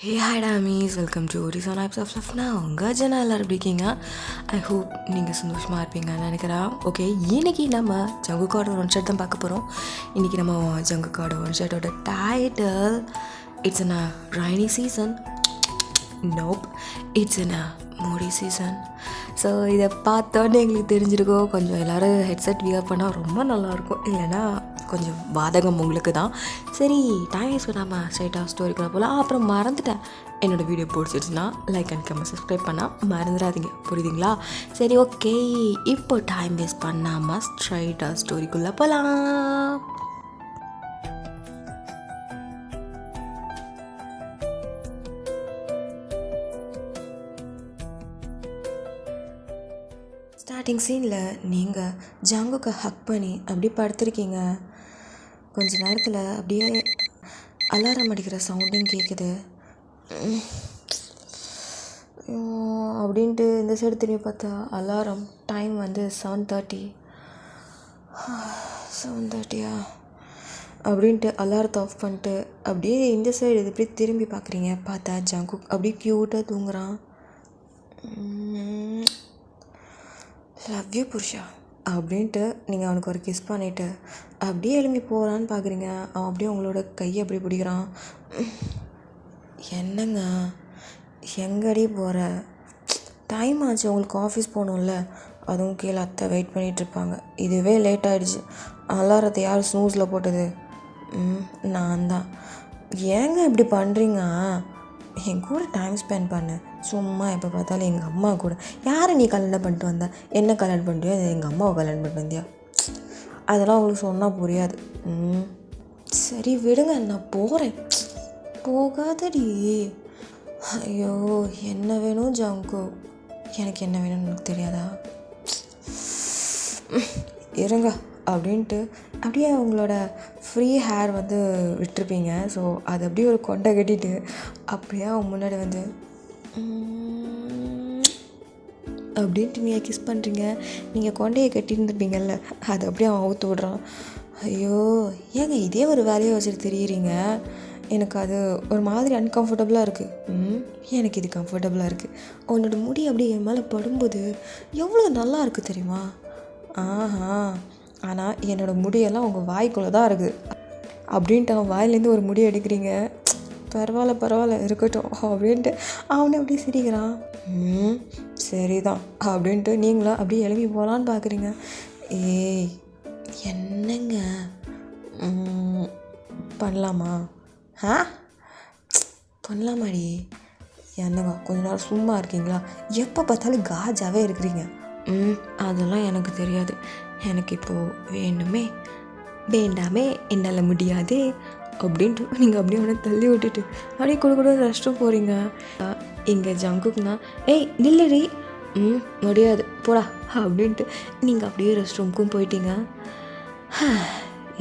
Hey hi dummies, welcome to reason apps of லஃப்னா. உங்கள் ஜனா எல்லோரும் எப்படி இருக்கீங்க? ஐ ஹோப் நீங்கள் சந்தோஷமாக இருப்பீங்கன்னு நினைக்கிறேன். ஓகே, இன்றைக்கி நம்ம ஜங்குக்கோட ஒன் ஷர்ட் தான் பார்க்க போகிறோம். இன்றைக்கி நம்ம ஜங்குக்கோட ஒன் ஷர்ட்டோட title it's in a rainy season. Nope, it's in a moody season. So இதை பார்த்தோன்னே எங்களுக்கு தெரிஞ்சிருக்கோம், கொஞ்சம் எல்லோரும் ஹெட்செட் வியர் பண்ணால் ரொம்ப நல்லாயிருக்கும், இல்லைன்னா கொஞ்சம் பாதகம் உங்களுக்கு தான். சரி, டைம் வேஸ்ட் பண்ணாமல் ஸ்ட்ரைட்டாக ஸ்டோரிக்குள்ள போகலாம். அப்புறம் மறந்துட்டேன், என்னோடய வீடியோ பிடிச்சிருச்சுன்னா லைக் அண்ட் கமெண்ட் சப்ஸ்கிரைப் பண்ணால் மறந்துடாதீங்க, புரியுதுங்களா? சரி, ஓகே, இப்போ டைம் வேஸ்ட் பண்ணாமல் ஸ்ட்ரைட்டாக ஸ்டோரிக்குள்ளே போகலாம். ஸ்டார்டிங் சீனில் நீங்கள் ஜங்குக்கு ஹக் பண்ணி அப்படி படுத்திருக்கீங்க. கொஞ்ச நேரத்தில் அப்படியே அலாரம் அடிக்கிற சவுண்டும் கேட்குது. அப்படின்ட்டு இந்த சைடு திரும்பி பார்த்தா அலாரம் டைம் வந்து 7:30. 7:30 அப்படின்ட்டு அலாரத்தை ஆஃப் பண்ணிட்டு அப்படியே இந்த சைடு இது இப்படி திரும்பி பார்க்குறீங்க. பார்த்தா ஜங்குக் அப்படியே க்யூட்டாக தூங்குறான். லவ் யூ புருஷா அப்படின்ட்டு நீங்கள் அவனுக்கு ஒரு கிஸ் பண்ணிவிட்டு அப்படியே எழும்பி போகிறான்னு பார்க்குறீங்க. அவன் அப்படியே உங்களோட கையை அப்படி பிடிக்கிறான். என்னங்க, எங்கடி போகிற? டைம் ஆச்சு, உங்களுக்கு ஆஃபீஸ் போகணும்ல. அதுவும் கீழே அத்தை வெயிட் பண்ணிகிட்ருப்பாங்க. இதுவே லேட் ஆகிடுச்சு. அலாரத்தை யார் ஸ்னூஸில் போட்டது? நான் தான். ஏங்க இப்படி பண்ணுறீங்க? என் கூட டைம் ஸ்பெண்ட் பண்ணு. சும்மா எப்போ பார்த்தாலும் எங்கள் அம்மா கூட. யாரை நீ கல்யாணம் பண்ணிட்டு வந்த? என்ன கல்யாணம் பண்ணிட்டியோ அது எங்கள் அம்மாவை கல்யாணம் பண்ணிட்டு வந்தியா? அதெல்லாம் உங்களுக்கு சொன்னால் புரியாது. சரி விடுங்க, நான் போகிறேன். போகாதடி. ஐயோ, என்ன வேணும் ஜங்கு? எனக்கு என்ன வேணும்னு எனக்கு தெரியாதா? இருங்க அப்படின்ட்டு அப்படியே அவங்களோட ஃப்ரீ ஹேர் வந்து விட்டுருப்பீங்க. ஸோ அது அப்படியே ஒரு கொண்டை கட்டிட்டு அப்படியே அவன் முன்னாடி வந்து அப்படின்ட்டு நீங்கள் கிஸ் பண்ணுறீங்க. நீங்கள் கொண்டையை கட்டியிருந்துருப்பீங்கல்ல, அதை அப்படியே அவன் அவுத்து விட்றான். ஐயோ, ஏங்க இதே ஒரு வேலையை வச்சுட்டு தெரியுறீங்க? எனக்கு அது ஒரு மாதிரி அன்கம்ஃபர்டபுளாக இருக்குது. எனக்கு இது கம்ஃபர்டபுளாக இருக்குது. அவனோட முடி அப்படியே என் மேலே படும்போது எவ்வளோ நல்லா இருக்குது தெரியுமா? ஆஹா, ஆனால் என்னோடய முடியெல்லாம் உங்கள் வாய்க்குள்ளே தான் இருக்குது அப்படின்ட்டு அவன் வாயிலேருந்து ஒரு முடி எடுக்கிறீங்க. பரவாயில்ல இருக்கட்டும் அப்படின்ட்டு அவனே அப்படியே சிரிக்கிறான். சரிதான் அப்படின்ட்டு நீங்களும் அப்படியே எழுப்பி போகலான்னு பார்க்குறீங்க. ஏய் என்னங்க பண்ணலாமா? பண்ணலாமாடி? என்னங்க கொஞ்ச நேரம் சும்மா இருக்கீங்களா? எப்போ பார்த்தாலும் காஜாவே இருக்கிறீங்க. அதெல்லாம் எனக்கு தெரியாது. எனக்கு இப்போது வேண்டுமே வேண்டாமே என்னால் முடியாதே அப்படின்ட்டு நீங்கள் அப்படியே அவனை தள்ளி விட்டுட்டு அப்படியே கூட ரெஸ்ட் ரூம் போகிறீங்க. இங்கே ஜங்குக்குனா ஏய் நில்லுடி, முடியாது போடா அப்படின்ட்டு நீங்கள் அப்படியே ரெஸ்ட் ரூமுக்கும் போயிட்டீங்க.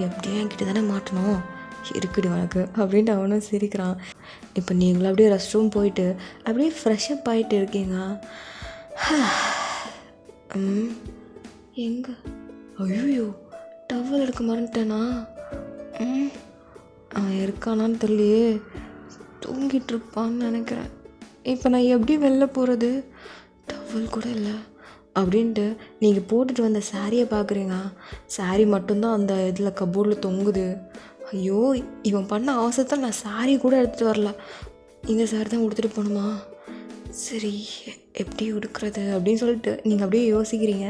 எப்படியும் என்கிட்ட தானே மாட்டணும், இருக்குடி உனக்கு அப்படின்ட்டு அவனும் சிரிக்கிறான். இப்போ நீங்களும் அப்படியே ரெஸ்ட் ரூம் போயிட்டு அப்படியே ஃப்ரெஷ்அப் ஆகிட்டு இருக்கீங்க. எங்கே? ஐயோ, டவல் எடுக்க மறந்துட்டேனா? அவன் இருக்கானான்னு தெரியலையே, தூங்கிட்டு இருப்பான்னு நினைக்கிறேன். இப்போ நான் எப்படி வெளில போகிறது? டவல் கூட இல்லை அப்படின்ட்டு நீங்கள் போட்டுட்டு வந்த சாரியை பார்க்குறீங்க. சாரி மட்டும்தான் அந்த இதில் கபோர்டில் தொங்குது. ஐயோ, இவன் பண்ண அவசரத்தில் நான் சாரி கூட எடுத்துகிட்டு வரல. இந்த சாரி தான் கொடுத்துட்டு போகணுமா? சரி, எப்படி உடுக்கிறது அப்படின்னு சொல்லிட்டு நீங்கள் அப்படியே யோசிக்கிறீங்க.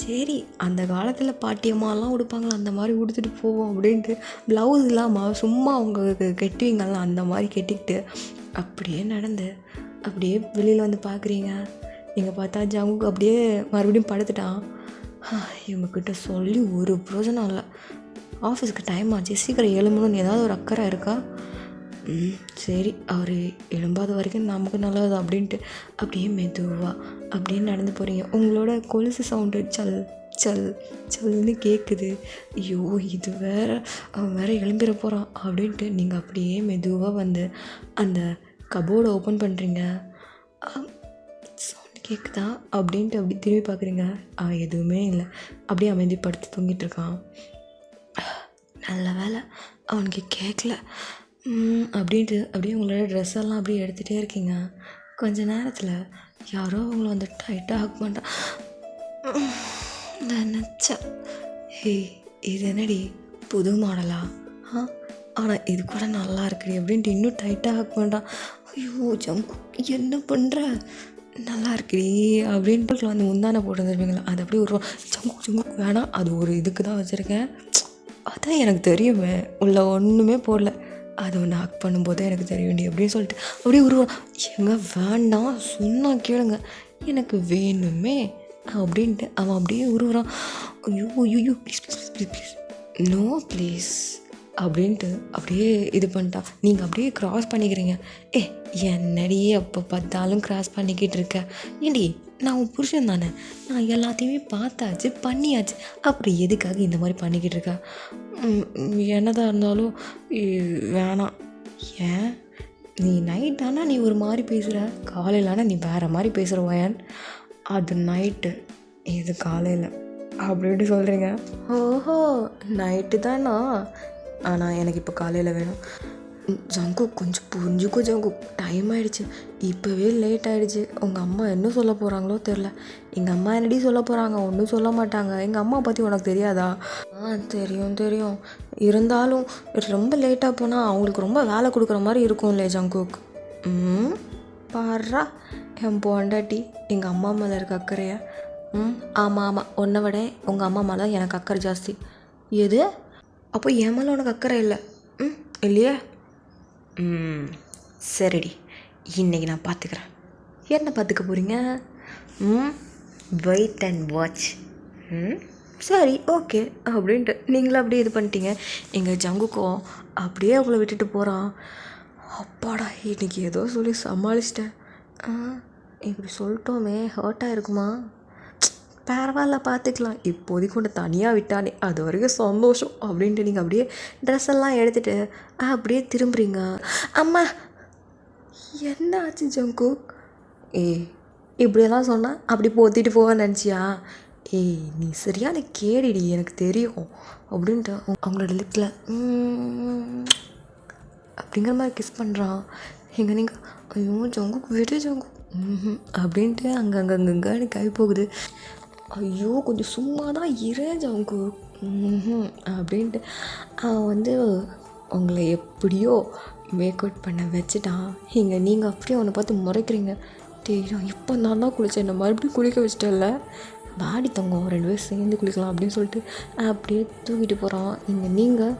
சரி, அந்த காலத்தில் பாட்டியம்மாலாம் உடுப்பாங்களா, அந்த மாதிரி உடுத்துட்டு போவோம் அப்படின்ட்டு ப்ளவுஸ் இல்லாமல் சும்மா அவங்க கெட்டுவீங்களா, அந்த மாதிரி கெட்டிக்கிட்டு அப்படியே நடந்து அப்படியே வெளியில் வந்து பார்க்குறீங்க. நீங்கள் பார்த்தா ஜங்குக்கு அப்படியே மறுபடியும் படுத்துட்டான். இவங்கக்கிட்ட சொல்லி ஒரு பிரோஜனம் இல்லை. ஆஃபீஸுக்கு டைம் ஆச்சு, சீக்கிரம் எழும்பணும்னு ஏதாவது ஒரு அக்கறை இருக்கா? சரி, அவர் எழும்பாத வரைக்கும் நமக்கு நல்லது அப்படின்ட்டு அப்படியே மெதுவாக அப்படியே நடந்து போகிறீங்க. உங்களோட கொலுசு சவுண்டு சல் சல் சல்னு கேட்குது. ஐயோ, இது அவன் வேறு எழும்பிட போகிறான் அப்படின்ட்டு நீங்கள் அப்படியே மெதுவாக வந்து அந்த கபோர்டை ஓப்பன் பண்ணுறீங்க. சவுண்டு கேட்குதா அப்படின்ட்டு அப்படி திரும்பி பார்க்குறீங்க. அவன் எதுவுமே இல்லை, அப்படியே அமைதி படுத்து தூங்கிட்டு இருக்கான். நல்ல வேலை அவனுக்கு கேட்கல. அப்படின்ட்டு அப்படியே உங்களோட ட்ரெஸ் எல்லாம் அப்படியே எடுத்துகிட்டே இருக்கீங்க. கொஞ்ச நேரத்தில் யாரோ அவங்கள வந்து டைட்டாக ஹக் பண்ணுறா. நினச்சேன், ஹே இது என்னடி புது மாடலா? ஆனால் இது கூட நல்லா இருக்குடி அப்படின்ட்டு இன்னும் டைட்டாக ஹக் பண்ணுறான். ஐயோ ஜங்கு என்ன பண்ணுற, நல்லா இருக்குடி அப்படின்ட்டு வந்து முந்தானை போட்டுருந்துருப்பீங்களா, அது அப்படியே ஒரு ஜங்கு ஜங்கு வேணாம், அது ஒரு இதுக்கு தான் வச்சுருக்கேன். அதான் எனக்கு தெரியுமே, உள்ள ஒன்றுமே போடல, அது ஒன்று ஹக் பண்ணும்போதே எனக்கு தெரிய வேண்டிய அப்படின்னு சொல்லிட்டு அப்படியே உருவான். எங்க வேண்டாம் சொன்னால் கேளுங்க, எனக்கு வேணுமே அப்படின்ட்டு அவன் அப்படியே உருவுறான். ஐயோ ஐயோ please please please please no please அப்படின்ட்டு அப்படியே இது பண்ணிட்டா. நீங்கள் அப்படியே க்ராஸ் பண்ணிக்கிறீங்க. என்னடி அப்போ பார்த்தாலும் க்ராஸ் பண்ணிக்கிட்டு இருக்க? ஏண்டி நான் உன் புருஷன் தானே, நான் எல்லாத்தையுமே பார்த்தாச்சு பண்ணியாச்சு, அப்புறம் எதுக்காக இந்த மாதிரி பண்ணிக்கிட்டு இருக்க? என்னதான் இருந்தாலும் வேணாம். ஏன் நீ நைட் ஆனால் நீ ஒரு மாதிரி பேசுகிற, காலையிலானா நீ வேறு மாதிரி பேசுகிற வயன். அது நைட்டு, இது காலையில் அப்படி சொல்கிறீங்க. ஓஹோ நைட்டு தானா, ஆனால் எனக்கு இப்போ காலையில் வேணும். ஜங்கு கொஞ்சம் புரிஞ்சுக்கோ ஜங்கு, டைம் ஆகிடுச்சு, இப்போவே லேட் ஆகிடுச்சு. உங்கள் அம்மா என்ன சொல்ல போகிறாங்களோ தெரில. எங்கள் அம்மா என்னடி சொல்ல போகிறாங்க, ஒன்றும் சொல்ல மாட்டாங்க. எங்கள் அம்மா பற்றி உனக்கு தெரியாதா? தெரியும் தெரியும், இருந்தாலும் ரொம்ப லேட்டாக போனால் அவங்களுக்கு ரொம்ப வேலை கொடுக்குற மாதிரி இருக்கும் இல்லையா ஜங்குக்? பாரா என் பொண்டாட்டி எங்கள் அம்மா மேலே இருக்க அக்கறையா? ஆமாம் ஆமாம், உன்னை விட உங்கள் அம்மா மேலே எனக்கு அக்கறை ஜாஸ்தி. எது? அப்போ என் மேலே உனக்கு அக்கறை இல்லை இல்லையா? சரிடி, இன்றைக்கி நான் பார்த்துக்கிறேன். என்ன பார்த்துக்க போகிறீங்க? Wait and watch. சரி ஓகே அப்படின்ட்டு நீங்களும் அப்படியே இது பண்ணிட்டீங்க. எங்கள் ஜங்குக்கும் அப்படியே அவளை விட்டுட்டு போகிறான். அப்பாடா இன்றைக்கி ஏதோ சொல்லி சமாளிச்சிட்டேன். இப்படி சொல்லிட்டோமே, ஹர்ட்டாக இருக்குமா? பரவாயில்ல பார்த்துக்கலாம், இப்போதைக்கு கொண்டு தனியாக விட்டானே அது வரைக்கும் சந்தோஷம் அப்படின்ட்டு நீங்கள் அப்படியே ட்ரெஸ் எல்லாம் எடுத்துகிட்டு அப்படியே திரும்புறீங்க. அம்மா என்ன ஆச்சு ஜங்கு? இப்படியெல்லாம் சொன்னால் அப்படி போத்திட்டு போவேன்னு நினச்சியா? நீ சரியான கேடிடி, எனக்கு தெரியும் அப்படின்ட்டு அவங்களோட லிப்பில் அப்படிங்கிற மாதிரி கிஸ் பண்ணுறான். எங்கே நீங்கள் ஐயோ ஜங்கு விடு ஜங்கு அப்படின்ட்டு அங்கங்கங்கன்னு கை போகுது. ஐயோ கொஞ்சம் சும்மா தான் இரு ஜங்கு அப்படின்ட்டு அவன் வந்து உங்களை எப்படியோ மேக் அவுட் பண்ண வச்சுட்டான். இங்கே நீங்கள் அப்படியே அவனை பார்த்து முறைக்கிறீங்க. தெரியும் இப்போ நான் தான் குளித்தேன், என்ன மறுபடியும் குளிக்க வச்சிட்டேன்ல, வாடி தங்கம் 2 பேரும் சேர்ந்து குளிக்கலாம் அப்படின்னு சொல்லிட்டு அப்படியே தூக்கிட்டு போகிறான். இங்கே நீங்கள்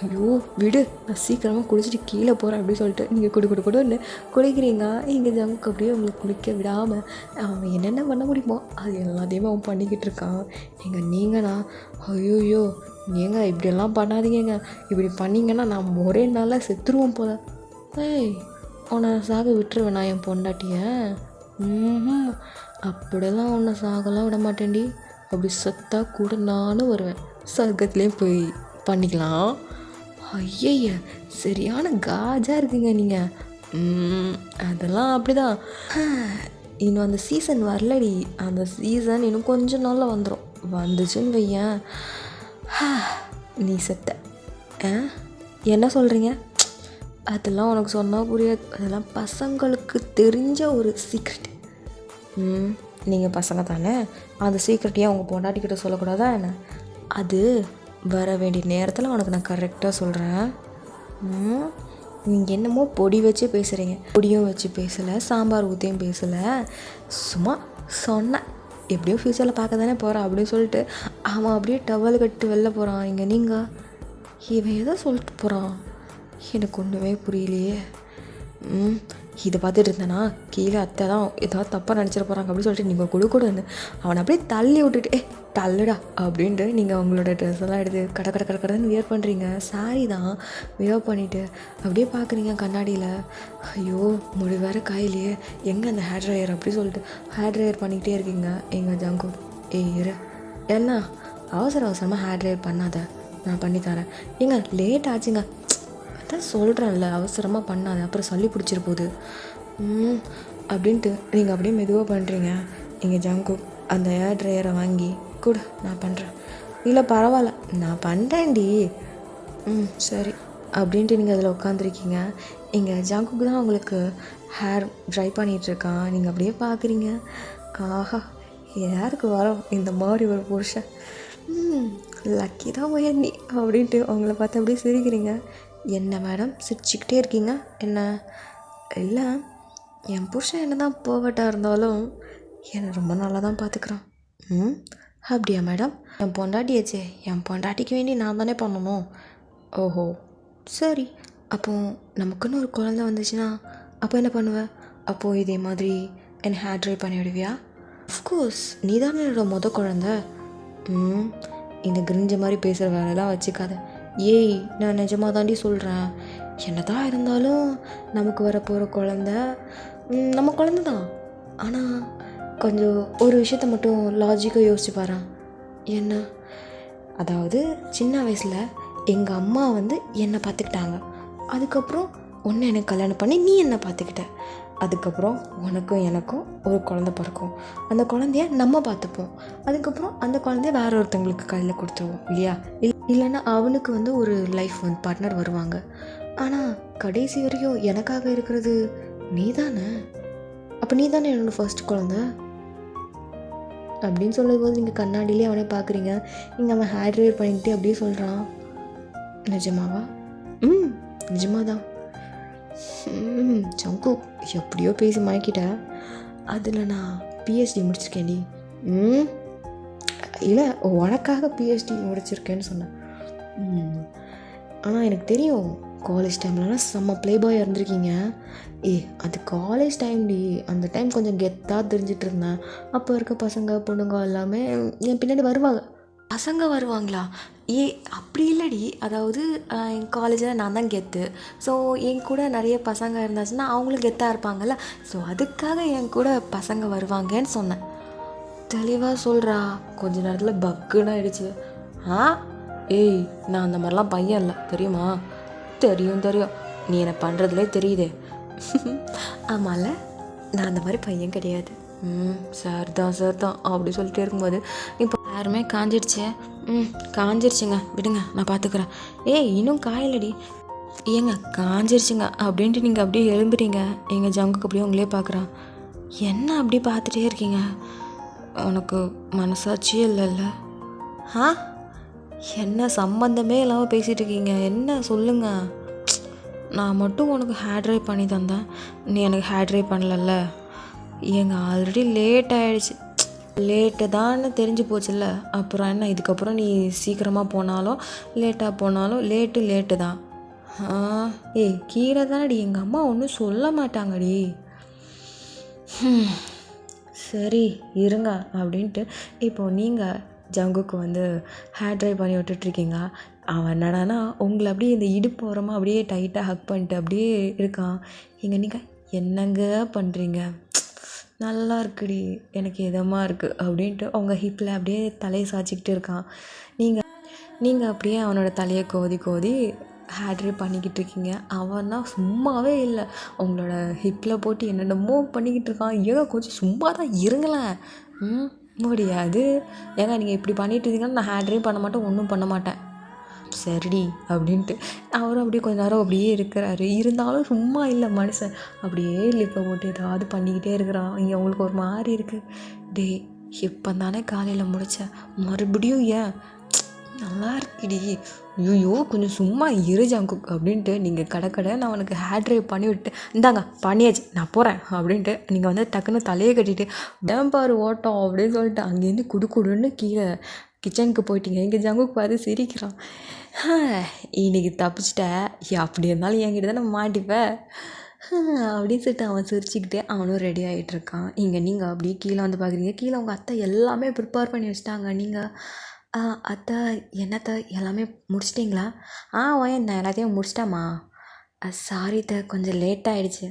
ஐயோ விடு, நான் சீக்கிரமாக குளிச்சுட்டு கீழே போகிறேன் அப்படின்னு சொல்லிட்டு நீங்கள் கொடுன்னு குளிக்கிறீங்க. இங்கே ஜங்குக்கு அப்படியே உங்களுக்கு குளிக்க விடாமல் அவன் என்னென்ன பண்ண முடியுமோ அது எல்லாத்தையுமே அவன் பண்ணிக்கிட்டு இருக்கான். நீங்கண்ணா ஐயோயோ நீங்கள் இப்படியெல்லாம் பண்ணாதீங்க, இப்படி பண்ணிங்கன்னா நான் ஒரே நாளில் செத்துருவோம் போல. உன்னை சாக விட்டுருவேன் நான் என் பொண்டாட்டியை. அப்படியெல்லாம் உன்னை சாகலாம் விட மாட்டேன்டி, அப்படி செத்தா கூட நானும் வருவேன், சொர்க்கத்துலேயும் போய் பண்ணிக்கலாம். ஐய சரியான காஜாக இருக்குங்க நீங்கள். அதெல்லாம் அப்படிதான், இன்னும் அந்த சீசன் வரலடி, அந்த சீசன் இன்னும் கொஞ்சம் நாளில் வந்துடும். வந்துச்சுன்னு வையன் நீ செத்த. என்ன சொல்கிறீங்க? அதெல்லாம் உனக்கு சொன்னால் புரியாது, அதெல்லாம் பசங்களுக்கு தெரிஞ்ச ஒரு சீக்ரெட். நீங்கள் பசங்க தானே, அந்த சீக்ரெட்டையே அவங்க பொண்டாட்டிக்கிட்ட சொல்லக்கூடாதா என்ன? அது வர வேண்டிய நேரத்தில் உனக்கு நான் கரெக்டாக சொல்கிறேன். நீங்கள் என்னமோ பொடி வச்சு பேசுகிறீங்க, பொடியும் வச்சு பேசலை, சாம்பார் ஊற்றியும் பேசலை, சும்மா சொன்னேன் எப்படியும் ஃப்யூச்சரில் பார்க்க தானே போகிறான் அப்படின்னு சொல்லிட்டு அவன் அப்படியே டவல் கட்டு வெளில போகிறான். இங்கே நீங்கள் இவன் எதை சொல்லிட்டு போகிறான் எனக்கு ஒன்றுமே புரியலையே. இதை பார்த்துட்டு இருந்தேனா கீழே அத்தை தான் ஏதாவது தப்பாக நினச்சிட போகிறாங்க அப்படின்னு சொல்லிட்டு நீங்கள் கொடுக்கூடாதுன்னு அவனை அப்படியே தள்ளி விட்டுட்டு தள்ளுடா அப்படின்ட்டு நீங்கள் அவங்களோட ட்ரெஸ் எல்லாம் எடுத்து கடன்னு வியர் பண்ணுறீங்க. சாரி தான் வியர் பண்ணிவிட்டு அப்படியே பார்க்குறீங்க கண்ணாடியில். ஐயோ முடி வேறு காயிலையே, எங்கே அந்த ஹேர் ட்ரையர் அப்படி சொல்லிட்டு ஹேர் ட்ரையர் பண்ணிக்கிட்டே இருக்கீங்க. எங்கள் ஜங்கு இரு, என்ன அவசரமாக ஹேர் ட்ரையர் பண்ணாத, நான் பண்ணித்தரேன். ஏங்க லேட் ஆச்சுங்க, அதான் சொல்கிறேன்ல அவசரமாக பண்ணாத, அப்புறம் சளி பிடிச்சிரு போகுது அப்படின்ட்டு நீங்கள் அப்படியே மெதுவாக பண்ணுறீங்க. எங்கள் ஜங்கு அந்த ஹேர் ட்ரையரை வாங்கி கொடு, நான் பண்ணுறேன். இல்லை பரவாயில்ல நான் பண்ணுறேன்டி. சரி அப்படின்ட்டு நீங்கள் அதில் உட்காந்துருக்கீங்க. இங்கே ஜங்குக்கு தான் உங்களுக்கு ஹேர் ட்ரை பண்ணிகிட்ருக்கான். நீங்கள் அப்படியே பார்க்குறீங்க. ஆஹா, யாருக்கு வரோம் இந்த மாதிரி ஒரு புருஷன், லக்கி தான் உயர்ந்தி அப்படின்ட்டு அவங்கள பார்த்து அப்படியே சிரிக்கிறீங்க. என்ன மேடம் சிரிச்சுக்கிட்டே இருக்கீங்க? என்ன? இல்லை, என் புருஷன் என்ன தான் பர்ஃபெக்டாக இருந்தாலும் என்னை ரொம்ப நல்லா தான் பார்த்துக்குறான். அப்படியா மேடம்? என் பொண்டாட்டியாச்சே, என் பொண்டாட்டிக்கு வேண்டி நான் தானே பண்ணணும். ஓஹோ, சரி. அப்போது நமக்குன்னு ஒரு குழந்தை வந்துச்சுன்னா அப்போ என்ன பண்ணுவேன்? அப்போது இதே மாதிரி என்னை ஹேர் ட்ரை பண்ணி விடுவியா? அஃப்கோர்ஸ், நீ தானே என்னோட குழந்தை. இந்த கிரிஞ்ச மாதிரி பேசுகிற வேலையெல்லாம் வச்சுக்காத. ஏய், நான் நிஜமாக தாண்டி சொல்கிறேன். என்ன தான் இருந்தாலும் நமக்கு வரப்போகிற குழந்த நம்ம குழந்த தான். ஆனால் கொஞ்சம் ஒரு விஷயத்த மட்டும் லாஜிக்காக யோசிச்சு பாரு. என்ன? அதாவது சின்ன வயசில் எங்கள் அம்மா என்னை பார்த்துக்கிட்டாங்க. அதுக்கப்புறம் ஒன்று எனக்கு கல்யாணம் பண்ணி நீ என்னை பார்த்துக்கிட்ட. அதுக்கப்புறம் உனக்கும் எனக்கும் ஒரு குழந்த பிறக்கும். அந்த குழந்தைய நம்ம பார்த்துப்போம். அதுக்கப்புறம் அந்த குழந்தைய வேற ஒருத்தவங்களுக்கு கையில் கொடுத்துருவோம் இல்லையா? இல்லைன்னா அவனுக்கு ஒரு லைஃப் பார்ட்னர் வருவாங்க. ஆனால் கடைசி வரைக்கும் எனக்காக இருக்கிறது நீ தானே. அப்போ நீ தானே என்னோடய ஃபர்ஸ்ட் குழந்த அப்படின்னு சொல்லும்போது நீங்கள் கண்ணாடியிலே அவனே பார்க்குறீங்க. இங்கே அவன் ஹேர் ட்ரைவர் பண்ணிக்கிட்டே அப்படியே சொல்கிறான். நிஜமாவா? நிஜமாதான். ஜங்கு, எப்படியோ பேசி மயக்கிட்டேன். அதில் நான் பிஹெச்டி முடிச்சிருக்கேன்டி. இல்லை, உனக்காக பிஹெச்டி முடிச்சிருக்கேன்னு சொன்னேன். ஆனால் எனக்கு தெரியும் காலேஜ் டைம்லலாம் செம்ம ப்ளே பாயாக இருந்திருக்கீங்க. அது காலேஜ் டைம்டி. அந்த டைம் கொஞ்சம் கெத்தாக தெரிஞ்சிட்டு இருந்தேன். அப்போ இருக்க பசங்க பொண்ணுங்க எல்லாமே என் பின்னாடி வருவாங்க. பசங்க வருவாங்களா? அப்படி இல்லடி. அதாவது என் காலேஜில் நான் தான் கெத்து. ஸோ என் கூட நிறைய பசங்க இருந்தாச்சுன்னா அவங்களும் கெத்தாக இருப்பாங்கள்ல. ஸோ அதுக்காக என் கூட பசங்க வருவாங்கன்னு சொன்னேன். தெளிவாக சொல்கிறா. கொஞ்ச நேரத்தில் பக்குன்னு ஆயிடுச்சு. நான் அந்த மாதிரிலாம் பையன் இல்லை, தெரியுமா? தெரியும். நீ என்னை பண்ணுறதுலே தெரியுதே. ஆமாம்ல, நான் அந்த மாதிரி பையன் கிடையாது. சார் தான் அப்படி சொல்லிட்டே இருக்கும்போது இப்போ யாருமே காஞ்சிடுச்சே. காஞ்சிருச்சுங்க, விடுங்க, நான் பார்த்துக்குறேன். இன்னும் காயலடி. ஏங்க காஞ்சிருச்சுங்க அப்படின்ட்டு நீங்கள் அப்படியே எழும்புறீங்க. எங்கள் ஜங்குக்கு அப்படியே உங்களே பார்க்குறான். என்ன அப்படி பார்த்துட்டே இருக்கீங்க? உனக்கு மனசாட்சியே இல்லைல்ல? என்ன சம்மந்தமே இல்லாமல் பேசிகிட்டு இருக்கீங்க? என்ன சொல்லுங்க. நான் மட்டும் உனக்கு ஹேர் ட்ரை பண்ணி தந்தேன், நீ எனக்கு ஹேர் ட்ரை பண்ணலல்ல. ஆல்ரெடி லேட் ஆகிடுச்சு. லேட்டு தான்னு தெரிஞ்சு போச்சுல்ல. அப்புறம் என்ன, இதுக்கப்புறம் நீ சீக்கிரமாக போனாலும் லேட்டாக போனாலும் லேட்டு தான். கீழே தானடி, எங்கள் அம்மா ஒன்றும் சொல்ல மாட்டாங்கடி. சரி இருங்க அப்படின்ட்டு இப்போது நீங்கள் ஜங்குக்கு ஹேர் ட்ரை பண்ணி விட்டுட்ருக்கீங்க. அவன் என்னடானா உங்களை அப்படியே இந்த இடுப்பு ஓரமாக அப்படியே டைட்டாக ஹக் பண்ணிட்டு அப்படியே இருக்கான். நீங்கள் என்னங்க பண்ணுறீங்க? நல்லா இருக்குடி, எனக்கு இதமாக இருக்குது அப்படின்ட்டு அவங்க ஹிப்பில் அப்படியே தலையை சாய்ச்சிக்கிட்டு இருக்கான். நீங்கள் அப்படியே அவனோட தலையை கோதி ஹேர் ட்ரை பண்ணிக்கிட்டு இருக்கீங்க. அவன் தான் சும்மாவே இல்லை, உங்களோட ஹிப்பில் போட்டு என்னென்னமோ பண்ணிக்கிட்டு இருக்கான். கொஞ்சம் சும்மா தான் இருங்களேன். முடியாது. நீங்கள் இப்படி பண்ணிட்டு இருந்தீங்கன்னா நான் ஹேர் ட்ரை பண்ண மாட்டேன், ஒன்றும் பண்ண மாட்டேன். சரிடி அப்படின்ட்டு அவரும் அப்படியே கொஞ்ச நேரம் அப்படியே இருக்கிறாரு. இருந்தாலும் சும்மா இல்லை மனுஷன், அப்படியே லிப்பை போட்டு ஏதாவது பண்ணிக்கிட்டே இருக்கிறான். இங்கே அவங்களுக்கு ஒரு மாதிரி இருக்குது. இப்போ தானே காலையில் முடித்தேன், மறுபடியும் ஏன்? நல்லா இருக்குடி. ஐயோ கொஞ்சம் சும்மா இரு ஜங்கு அப்படின்ட்டு நீங்கள் கடை நான் அவனுக்கு ஹேர் ட்ரை பண்ணி விட்டு, இந்தாங்க பண்ணியாச்சு நான் போகிறேன் அப்படின்ட்டு நீங்கள் டக்குன்னு தலையை கட்டிட்டு டேம்பார் ஓட்டம் அப்படின்னு சொல்லிட்டு அங்கேருந்து குடுன்னு கீழே கிச்சனுக்கு போயிட்டீங்க. எங்கள் ஜங்குக்கு பார்த்து சிரிக்கிறான். இன்னைக்கு தப்பிச்சிட்ட, அப்படி இருந்தாலும் என்கிட்ட தான் நம்ம மாட்டிப்பேன் அப்படின்னு சொல்லிட்டு அவன் சிரிச்சுக்கிட்டே அவனும் ரெடி ஆகிட்டுருக்கான். நீங்கள் அப்படியே கீழே பார்க்குறீங்க. கீழே உங்கள் அத்தை எல்லாமே ப்ரிப்பேர் பண்ணி வச்சுட்டாங்க. நீங்கள் அத்தை என்னத்தை எல்லாமே முடிச்சிட்டிங்களா? நான் எல்லாத்தையும் முடிச்சிட்டேம்மா. சாரி அத்தை, கொஞ்சம் லேட்டாகிடுச்சு.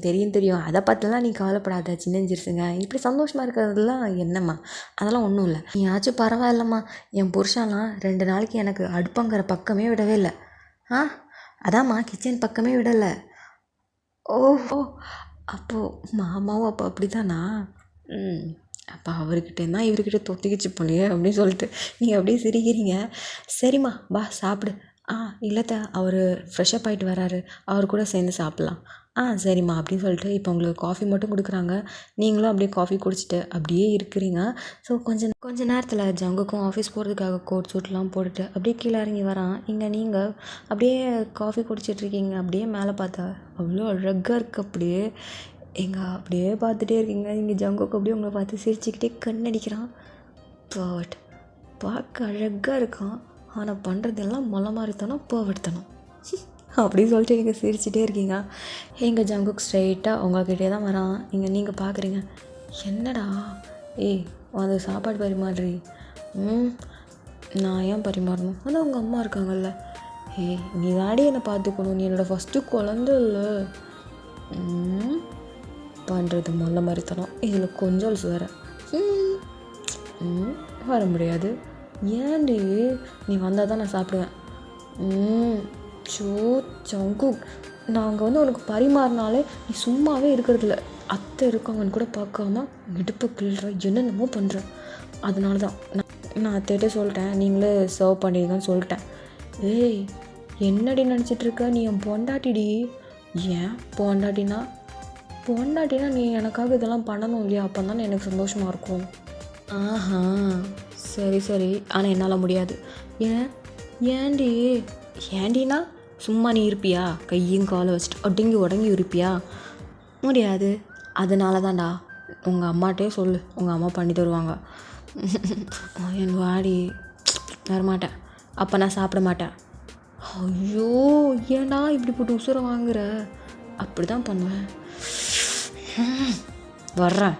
தெரியும், அதை பார்த்துலாம் நீ கவலைப்படாத சின்னஞ்சிருச்சுங்க. இப்படி சந்தோஷமாக இருக்கிறதுலாம் என்னம்மா, அதெல்லாம் ஒன்றும் இல்லை. நீயாச்சும் பரவாயில்லம்மா. என் புருஷன்லாம் 2 நாளைக்கு எனக்கு அடுப்பங்கிற பக்கமே விடவே இல்லை. அதாம்மா கிச்சன் பக்கமே விடலை. ஓஹோ, அப்போது மாமாவும் அப்போ அப்படி தானா? அப்போ அவர்கிட்டேருந்தா இவர்கிட்ட தொத்திக்கிச்சு போலையே அப்படின்னு சொல்லிட்டு நீங்கள் அப்படியே சிரிக்கிறீங்க. சரிம்மா வா சாப்பிடு இல்லைத்த அவர் ஃப்ரெஷ்ஷப் ஆகிட்டு வராரு, அவர் கூட சேர்ந்து சாப்பிட்லாம். சரிம்மா அப்படின்னு சொல்லிட்டு இப்போ உங்களுக்கு காஃபி மட்டும் கொடுக்குறாங்க. நீங்களும் அப்படியே காஃபி குடிச்சிட்டு அப்படியே இருக்கிறீங்க. ஸோ கொஞ்ச நேரத்தில் ஜங்குக்கும் ஆஃபீஸ் போகிறதுக்காக கோட் சூட்லாம் போட்டுட்டு அப்படியே கீழே இறங்கி வரான். இங்கே நீங்கள் அப்படியே காஃபி குடிச்சிட்ருக்கீங்க. அப்படியே மேலே பார்த்தா அவ்வளோ அழகாக இருக்குது. அப்படியே பார்த்துட்டே இருக்கீங்க. இங்கே ஜங்குக்கு அப்படியே உங்களை பார்த்து சிரிச்சுக்கிட்டே கண்ணடிக்கிறான். பட் பார்க்க அழகாக இருக்கான், ஆனால் பண்ணுறதெல்லாம் மொளை மாதிரித்தனம், போவடுத்தணும் அப்படின்னு சொல்லிட்டு நீங்கள் சிரிச்சிட்டே இருக்கீங்க. எங்கள் ஜங்குக் ஸ்ட்ரைட்டாக உங்கள்கிட்டே தான் வரான். நீங்கள் பார்க்குறீங்க, என்னடா அது சாப்பாடு பரிமாறி. நான் ஏன் பரிமாறணும், அதான் உங்கள் அம்மா இருக்காங்கல்ல. நீ தாடி என்னை பார்த்துக்கணும், நீ என்னோடய ஃபஸ்ட்டு குழந்தை இல்லை. பண்ணுறது மொல்ல மாதிரித்தனம், இதில் கொஞ்சம் வேறு. வர முடியாது. ஏன்டி, நீ வந்தால் தான் நான் சாப்பிடுவேன். ஜங்குக், நாங்கள் உனக்கு பரிமாறினாலே நீ சும்மாவே இருக்கிறதில்ல. அத்தை இருக்காங்கன்னு கூட பார்க்காம இடுப்பை கிள்ற, என்னென்னமோ பண்ணுறேன். அதனால தான் நான் அத்தைகிட்ட சொல்லிட்டேன், நீங்களே சர்வ் பண்ணிடுங்கன்னு சொல்லிட்டேன். என்னடி நினச்சிட்ருக்க, நீ என் பொண்டாட்டிடி. ஏன் பொண்டாட்டினா நீ எனக்காக இதெல்லாம் பண்ணணும் இல்லையா, அப்போ தானே எனக்கு சந்தோஷமாக இருக்கும். சரி, ஆனால் என்னால் முடியாது. ஏண்டினா சும்மா நீ இருப்பியா, கையும் காலை வச்சுட்டு உடங்கி இருப்பியா? முடியாது. அதனால தான்டா, உங்கள் அம்மாட்டே சொல்லு, உங்கள் அம்மா பண்ணி தருவாங்க. என் வாடி வரமாட்டேன், அப்போ நான் சாப்பிட மாட்டேன். ஐயோ, ஏன்டா இப்படி போட்டு உசுரை வாங்குற? அப்படி தான் பண்ணுவேன், வர்றேன்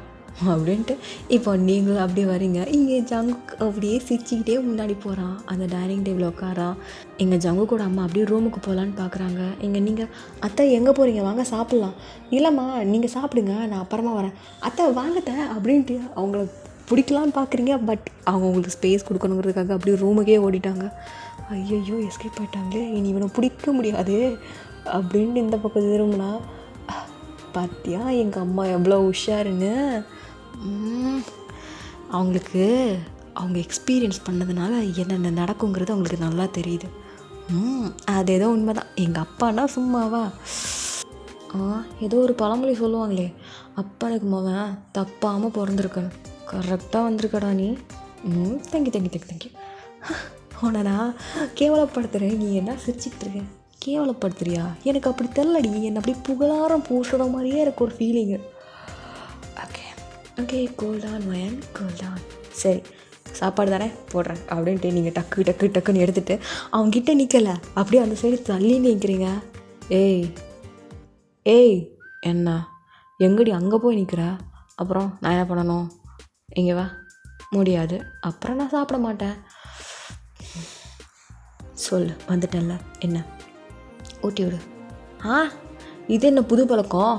அப்படின்ட்டு. இப்போ நீங்களும் அப்படியே வரீங்க. இங்கே ஜங்குக் அப்படியே சிரிச்சுக்கிட்டே முன்னாடி போகிறான். அந்த டைனிங் டேபிள் உட்காரான். எங்கள் ஜங்குக்கோட அம்மா அப்படியே ரூமுக்கு போகலான்னு பார்க்குறாங்க. நீங்கள் அத்தை எங்கே போகிறீங்க, வாங்க சாப்பிட்லாம். இல்லைம்மா நீங்கள் சாப்பிடுங்க, நான் அப்புறமா வரேன். அத்தை வாங்கத்த அப்படின்ட்டு அவங்கள பிடிக்கலான்னு பார்க்குறீங்க. பட் அவங்க உங்களுக்கு ஸ்பேஸ் கொடுக்கணுங்கிறதுக்காக அப்படியே ரூமுக்கே ஓடிட்டாங்க. ஐயோ, எஸ்கேப் ஆகிட்டாங்களே, இனி இவனை பிடிக்க முடியாது அப்படின்ட்டு இந்த பக்கம் திரும்பினா, பார்த்தியா எங்கள் அம்மா எவ்வளோ உஷாருன்னு. அவங்க எக்ஸ்பீரியன்ஸ் பண்ணதுனால என்னென்ன நடக்குங்கிறது அவங்களுக்கு நல்லா தெரியுது. அது ஏதோ உண்மை தான். எங்கள் அப்பானா சும்மாவா? ஏதோ ஒரு பழமொழி சொல்லுவாங்களே, அப்பனுக்கு மகன் தப்பாமல் பிறந்திருக்கணும். கரெக்டாக வந்திருக்கடா நீ. தேங்க்யூ. உடனே கேவலப்படுத்துகிறேன், நீ என்ன சிரிச்சுக்கிட்டு இருக்க? கேவலப்படுத்துறியா? எனக்கு அப்படி தெரிலடி, என்னை அப்படி புகழாரம் பூசுகிற மாதிரியே எனக்கு ஒரு ஃபீலிங்கு. ஓகே கூல்டான் மயன், கூல்டான். சரி, சாப்பாடு தானே போடுறேன் அப்படின்ட்டு நீங்கள் டக்குன்னு எடுத்துகிட்டு அவங்ககிட்ட நிற்கலை, அப்படியே அந்த சைடு தள்ளி நிற்கிறீங்க. ஏய் என்ன எங்கடி அங்கே போய் நிற்கிற? அப்புறம் நான் என்ன பண்ணணும்? இங்கே வா. முடியாது. அப்புறம் நான் சாப்பிட மாட்டேன். சொல்லு, வந்துட்டேன்ல, என்ன ஊட்டி விடு. இது என்ன புது பழக்கம்?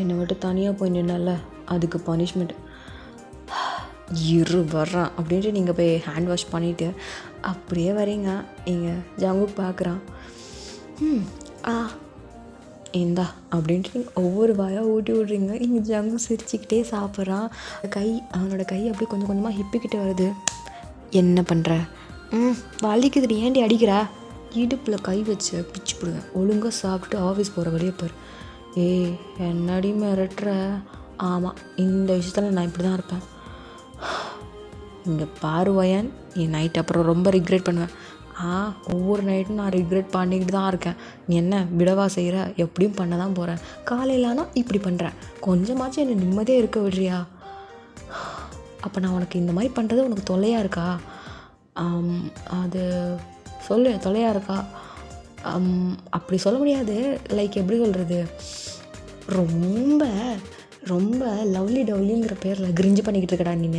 என்னை விட்டு தனியாக போய் நின்னல, அதுக்கு பனிஷ்மெண்ட். வர்றான் அப்படின்ட்டு நீங்கள் போய் ஹேண்ட் வாஷ் பண்ணிவிட்டு அப்படியே வரீங்க. இங்கே ஜங்குக் பார்க்குறான். இந்தா அப்படின்ட்டு நீங்கள் ஒவ்வொரு வாயாக ஊட்டி விட்றீங்க. இங்கே ஜங்கு சிரிச்சுக்கிட்டே சாப்பிட்றான். அவனோட கை அப்படியே கொஞ்சம் கொஞ்சமாக ஹிப்பிக்கிட்டே வருது. என்ன பண்ணுற? வலிக்குதுடி, ஏண்டி அடிக்கிறா? இடுப்பில் கை வச்சு பிச்சு போடுவேன். ஒழுங்காக சாப்பிட்டு ஆஃபீஸ் போகிற வழியே பாரு. என்னடி மிரட்டுற? ஆமாம், இந்த விஷயத்தில் நான் இப்படி தான் இருப்பேன். இங்கே பாருவயன், நீ நைட் அப்புறம் ரொம்ப ரிக்ரெட் பண்ணுவேன். ஒவ்வொரு நைட்டும் நான் ரிக்ரெட் பண்ணிக்கிட்டு தான் இருக்கேன். நீ என்ன விடவா செய்கிற? எப்படியும் பண்ண தான் போகிறேன். காலையில் ஆனால் இப்படி பண்ணுறேன். கொஞ்சமாச்சும் என்னை நிம்மதியாக இருக்க விடுறியா? அப்போ நான் உனக்கு இந்த மாதிரி பண்ணுறது உனக்கு தொல்லையாக இருக்கா? அது சொல்லு, தொல்லையாக இருக்கா? அப்படி சொல்ல முடியாது. லைக் எப்படி சொல்கிறது, ரொம்ப ரொம்ப லவ்லி டவ்லிங்கிற பேரில் கிரிஞ்சு பண்ணிக்கிட்டு இருக்கடா நீ.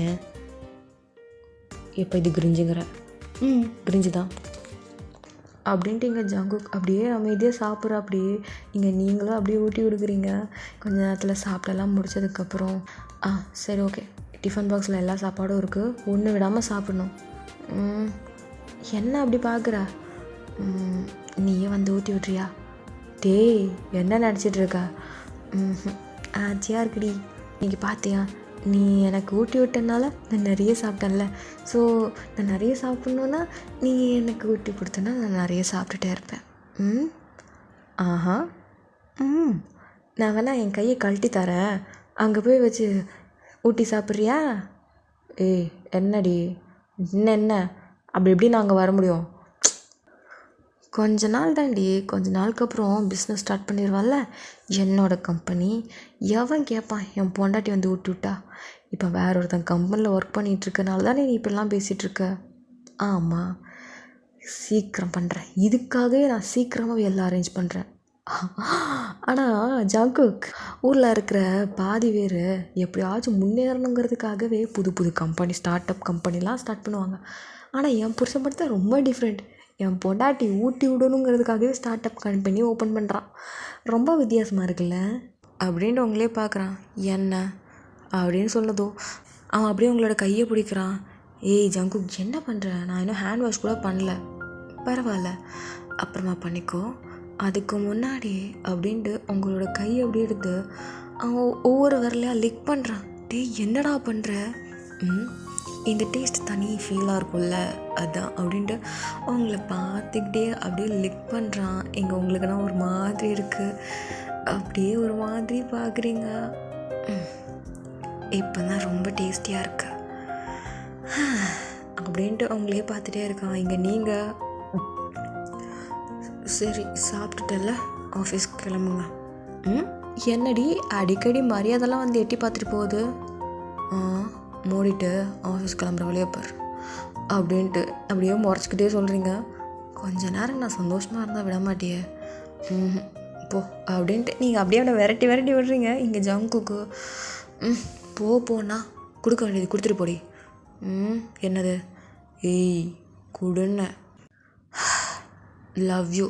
இப்போ இது கிரிஞ்சுங்கிற? கிரிஞ்சு தான் அப்படின்ட்டு இங்கே ஜங்குக் அப்படியே அமைதியாக சாப்பிட்ற. அப்படியே இங்கே நீங்களும் அப்படியே ஊட்டி விடுக்குறீங்க. கொஞ்ச நேரத்தில் சாப்பிட்டெல்லாம் முடிச்சதுக்கப்புறம் சரி ஓகே, டிஃபன் பாக்ஸில் எல்லா சாப்பாடும் இருக்குது, ஒன்று விடாமல் சாப்பிட்ணும். என்ன அப்படி பார்க்குற? நீயே வந்து ஊட்டி விட்றியா? என்ன நினச்சிட்ருக்க? ஆச்சியாக இருக்குடி. நீங்கள் பார்த்தியா, நீ எனக்கு ஊட்டி விட்டனால நான் நிறைய சாப்பிட்டேன்ல. ஸோ நான் நிறைய சாப்பிட்ணுன்னா நீ எனக்கு ஊட்டி கொடுத்தனா நான் நிறைய சாப்பிட்டுட்டே இருப்பேன். ம் ஆஹா ம் நான் வேணா என் கையை கழட்டி தரேன், அங்கே போய் வச்சு ஊட்டி சாப்பிட்றியா? ஏய் என்னடி, என்ன அப்படி எப்படி நான் அங்கே வர முடியும்? கொஞ்ச நாள் தாண்டி, கொஞ்ச நாளுக்கு அப்புறம் பிஸ்னஸ் ஸ்டார்ட் பண்ணிடுவான்ல என்னோடய கம்பெனி. எவன் கேட்பான் என் பொண்டாட்டி வந்து ஊட்டி விட்டா? இப்போ வேற ஒருத்தன் கம்பெனியில் ஒர்க் பண்ணிகிட்ருக்கனால தானே நீ இப்படிலாம் பேசிகிட்ருக்க. ஆமாம், சீக்கிரம் பண்ணுறேன். இதுக்காகவே நான் சீக்கிரமாக எல்லாம் அரேஞ்ச் பண்ணுறேன். ஆனால் ஜங்குக், ஊரில் இருக்கிற பாதி பேர் எப்படியாச்சும் முன்னேறணுங்கிறதுக்காகவே புது புது கம்பெனி, ஸ்டார்ட் அப் கம்பெனிலாம் ஸ்டார்ட் பண்ணுவாங்க. ஆனால் என் புருஷன் மட்டும் தான் ரொம்ப டிஃப்ரெண்ட். என் பொண்டாட்டி ஊட்டி விடணுங்கிறதுக்காகவே ஸ்டார்ட் அப் கம்பெனி ஓப்பன் பண்ணுறான். ரொம்ப வித்தியாசமாக இருக்குல்ல அப்படின்ட்டு உங்களே பார்க்குறான். என்ன அப்படின்னு சொன்னதோ அவன் அப்படியே உங்களோட கையை பிடிக்கிறான். ஏய் ஜங்குக், என்ன பண்ணுற? நான் இன்னும் ஹேண்ட் வாஷ் கூட பண்ணல. பரவாயில்ல, அப்புறமா பண்ணிக்கோ. அதுக்கு முன்னாடி அப்படின்ட்டு உங்களோட கையை அப்படி எடுத்து அவன் ஒவ்வொரு விரலையாக லிக் பண்ணுறான். டேய் என்னடா பண்ணுற? இந்த டேஸ்ட் தனி ஃபீலாக இருக்கும்ல, அதான் அப்படின்ட்டு அவங்கள பார்த்துக்கிட்டே அப்படியே லிக் பண்ணுறான். இங்கே உங்களுக்குனா ஒரு மாதிரி இருக்குது, அப்படியே ஒரு மாதிரி பார்க்குறீங்க. இப்போ தான் ரொம்ப டேஸ்டியாக இருக்கு அப்படின்ட்டு அவங்களே பார்த்துட்டே இருக்கான். இங்கே நீங்கள் சரி சாப்பிட்டுட்டல, ஆஃபீஸ் கிளம்புங்க. என்னடி அடிக்கடி மரியாதைலாம் வந்து எட்டி பார்த்துட்டு போகுது? மூடிட்டு ஆஃபீஸ் கிளம்புற வழியாக பாரு அப்படின்ட்டு அப்படியே முறைச்சிக்கிட்டே சொல்கிறீங்க. கொஞ்ச நேரம் நான் சந்தோஷமாக இருந்தால் விட மாட்டியே, போ அப்படின்ட்டு நீங்கள் அப்படியே அவனை விரட்டி விடுறீங்க. இங்கே ஜங்குக்கு போனா கொடுக்க வேண்டியது கொடுத்துட்டு போடி. என்னது? ஏய் கொடுன்னு லவ் யூ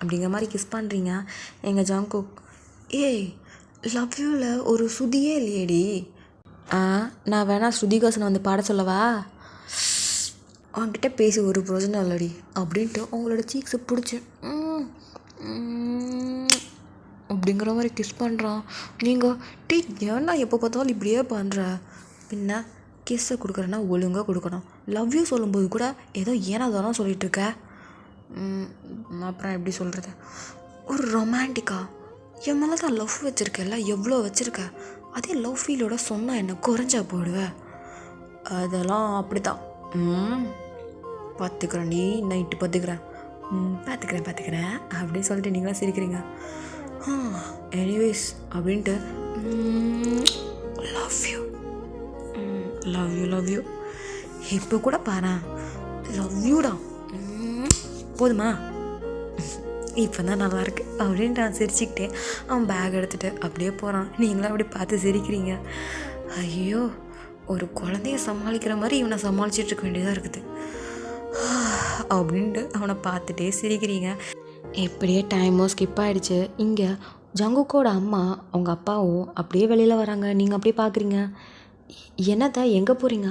அப்படிங்கிற மாதிரி கிஸ் பண்ணுறீங்க. எங்கள் ஜங்குக், ஏய் லவ் யூவில் ஒரு சுதியே இல்லையேடி. நான் வேணா ஸ்ருதிகாசனை வந்து பாட சொல்லவா? அவன்கிட்ட பேசி ஒரு பிரோஜனம் இல்லடி அப்படின்ட்டு அவங்களோட சீக்ஸை பிடிச்சி அப்படிங்கிற மாதிரி கிஸ் பண்ணுறான். நீங்கள் டீ ஏன்னா எப்போ பார்த்தாலும் இப்படியே பண்ணுற? பின்ன கிஸ்ஸை கொடுக்குறேன்னா ஒழுங்காக கொடுக்கணும். லவ் யூ சொல்லும்போது கூட ஏதோ ஏனாதானோ சொல்லிகிட்ருக்க. அப்புறம் எப்படி சொல்கிறது, ஒரு ரொமான்டிக்காக என் மேலே தான் லவ் வச்சுருக்கல, எவ்வளோ வச்சுருக்க, அதே லவ் ஃபீலோட சொன்னால் என்ன குறைஞ்சா போடுவேன்? அதெல்லாம் அப்படி தான். பார்த்துக்குறேன், நீ நைட்டு பார்த்துக்கிறேன் அப்படின்னு சொல்லிட்டு நீங்களாம் சிரிக்கிறீங்க. எனிவேஸ் அப்படின்ட்டு லவ் யூ இப்போ கூட பாரு, லவ் யூடா, போதுமா? இப்போ தான் நல்லாயிருக்கு அப்படின்ட்டு நான் சிரிச்சுக்கிட்டே அவன் பேக் எடுத்துகிட்டு அப்படியே போகிறான். நீங்களும் அப்படி பார்த்து சிரிக்கிறீங்க. ஐயோ, ஒரு குழந்தைய சமாளிக்கிற மாதிரி இவனை சமாளிச்சிட்ருக்க வேண்டியதாக இருக்குது அப்படின்ட்டு அவனை பார்த்துட்டே சிரிக்கிறீங்க. எப்படியே டைமும் ஸ்கிப் ஆகிடுச்சு. இங்கே ஜங்குக்கோட அம்மா அவங்க அப்பாவும் அப்படியே வெளியில் வராங்க. நீங்கள் அப்படியே பார்க்குறீங்க. என்னத்தை எங்கே போகிறீங்க?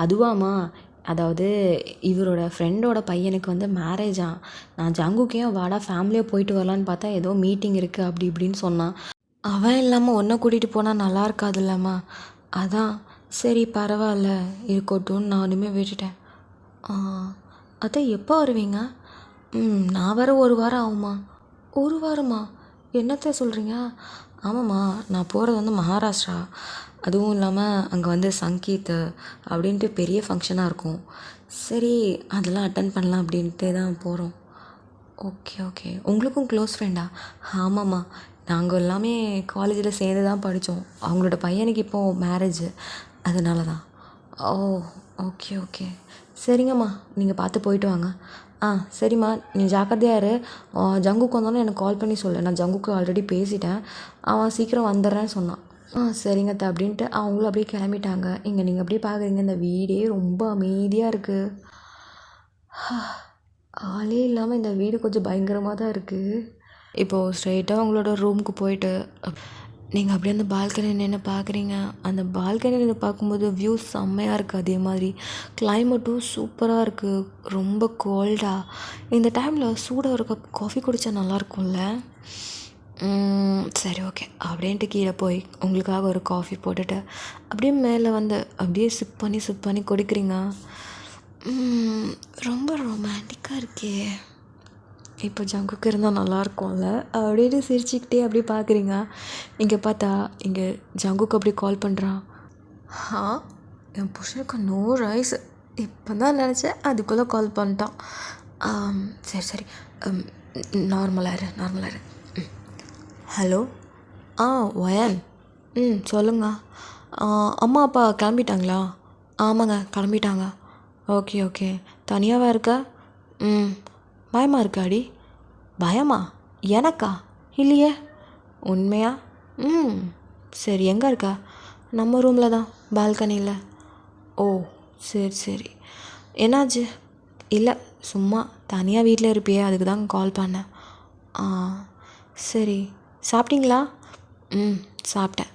அதுவாம்மா, அதாவது இவரோட ஃப்ரெண்டோட பையனுக்கு வந்து மேரேஜா. நான் ஜங்குக்கையும் வாடா ஃபேமிலியாக போயிட்டு வரலான்னு பார்த்தா ஏதோ மீட்டிங் இருக்குது அப்படி இப்படின்னு சொன்னான். அவன் இல்லாமல் ஒன்றை கூட்டிகிட்டு போனால் நல்லா இருக்காது இல்லைம்மா, அதான் சரி பரவாயில்ல இருக்கட்டும்னு நானுமே விட்டுட்டேன். அதை எப்போ வருவீங்க? நான் வர 1 வாரம் ஆகுமா? 1 வாரமா? என்னத்தை சொல்கிறீங்க? ஆமாம்மா, நான் போகிறது வந்து மகாராஷ்டிரா. அதுவும் இல்லாமல் அங்கே வந்து சங்கீத் அப்படின்ட்டு பெரிய ஃபங்க்ஷனாக இருக்கும். சரி அதெல்லாம் அட்டன் பண்ணலாம் அப்படின்ட்டு தான் போகிறோம். ஓகே உங்களுக்கும் க்ளோஸ் ஃப்ரெண்டா? ஆமாம்மா, நாங்கள் எல்லாமே காலேஜில் சேர்ந்து தான் படித்தோம். அவங்களோட பையனுக்கு இப்போது மேரேஜ், அதனால தான். ஓகே சரிங்கம்மா, நீங்கள் பார்த்து போயிட்டு வாங்க. சரிம்மா, நீ ஜாக்கிரதையாக இரு. ஜங்குக்கு வந்தாலும் எனக்கு கால் பண்ணி சொல்லு. நான் ஜங்குக்கு ஆல்ரெடி பேசிட்டேன், அவன் சீக்கிரம் வந்துடுறேன்னு சொன்னான். சரிங்க அத்தை அப்படின்ட்டு அவங்களும் அப்படியே கிளம்பிட்டாங்க. இங்கே நீங்கள் அப்படியே பார்க்குறீங்க, இந்த வீடே ரொம்ப அமைதியாக இருக்குது. ஆளே இல்லாமல் இந்த வீடு கொஞ்சம் பயங்கரமாக தான் இருக்குது. இப்போது ஸ்ட்ரைட்டாக அவங்களோட ரூமுக்கு போயிட்டு நீங்கள் அப்படியே அந்த பால்கனி நின்று பார்க்குறீங்க. அந்த பால்கனி நின்று பார்க்கும்போது வியூ செம்மையாக இருக்குது. அதே மாதிரி கிளைமேட்டும் சூப்பராக இருக்குது, ரொம்ப கோல்டாக. இந்த டைமில் சூடாக ஒரு கப் காஃபி குடித்தா நல்லாயிருக்கும்ல. சரி ஓகே அப்படின்ட்டு கீழே போய் உங்களுக்காக ஒரு காஃபி போட்டுட்டு அப்படியே மேலே வந்து அப்படியே சிப் பண்ணி குடிக்கிறீங்க. ரொம்ப ரொமான்டிக்காக இருக்கே. இப்போ ஜங்குக்கு இருந்தால் நல்லாயிருக்கும்ல அப்படின்னு சிரிச்சுக்கிட்டே அப்படியே பார்க்குறீங்க. இங்கே பார்த்தா இங்கே ஜங்குக்கு அப்படியே கால் பண்ணுறான். என் புருஷனுக்கு 100 வயசு. இப்போ தான் நினச்சேன், அதுக்குள்ளே கால் பண்ணிட்டான். சரி நார்மலாக இரு. Hello wine. சொல்லுங்க. அம்மா அப்பா கிளம்பிட்டாங்களா? ஆமாங்க கிளம்பிட்டாங்க. ஓகே தனியாகவா இருக்க? பயமாக இருக்காடி? பயமா? எனக்கா? இல்லையே. உண்மையா? சரி எங்கே இருக்கா? நம்ம ரூமில் தான், பால்கனியில். ஓ சரி என்னாச்சு? இல்லை சும்மா தனியாக வீட்டில் இருப்பியே, அதுக்கு தான் கால் பண்ணேன். சரி சாப்பிட்டீங்களா? சாப்பிட்டேன்.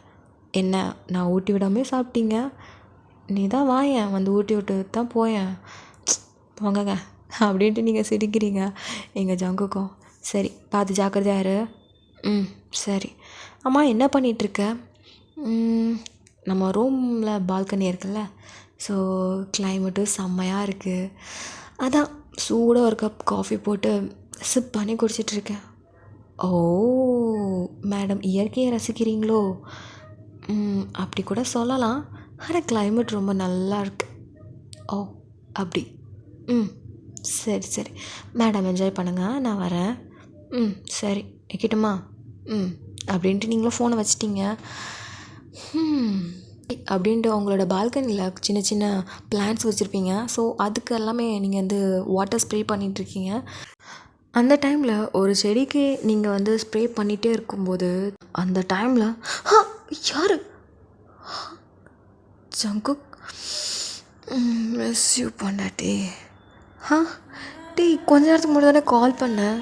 என்ன நான் ஊட்டி விடாமே சாப்பிட்டீங்க? நீ தான் வாயேன், வந்து ஊட்டி விட்டு தான் போயேன். போங்கங்க அப்படின்ட்டு நீங்கள் சிரிக்கிறீங்க. எங்கள் ஜங்குக்கும் சரி பார்த்து ஜாக்கிரதையா இரு. சரி. அம்மா என்ன பண்ணிகிட்ருக்க? நம்ம ரூமில் பால்கனி இருக்குல்ல, ஸோ கிளைமேட்டு செம்மையாக இருக்குது. அதான் சூடாக ஒரு கப் காஃபி போட்டு சிப் பண்ணி குடிச்சிட்ருக்கேன். ஓ மேடம் இயற்கையை ரசிக்கிறீங்களோ? அப்படி கூட சொல்லலாம். ஆனால் கிளைமேட் ரொம்ப நல்லா இருக்கு. ஓ அப்படி. சரி மேடம் என்ஜாய் பண்ணுங்கள், நான் வரேன். சரி வைக்கட்டுமா? அப்படின்ட்டு நீங்களும் ஃபோனை வச்சிட்டிங்க. அப்படின்ட்டு அவங்களோட பால்கனியில் சின்ன சின்ன பிளான்ட்ஸ் வச்சுருப்பீங்க. ஸோ அதுக்கு எல்லாமே நீங்கள் வந்து வாட்டர் ஸ்ப்ரே பண்ணிகிட்ருக்கீங்க. அந்த டைமில் ஒரு செடிக்கு நீங்கள் வந்து ஸ்ப்ரே பண்ணிகிட்டே இருக்கும்போது அந்த டைமில் யார்? ஜங்குக். மிஸ் யூ பொண்டாட்டி. கொஞ்ச நேரத்துக்கு முன்னாடி தானே கால் பண்ணேன்.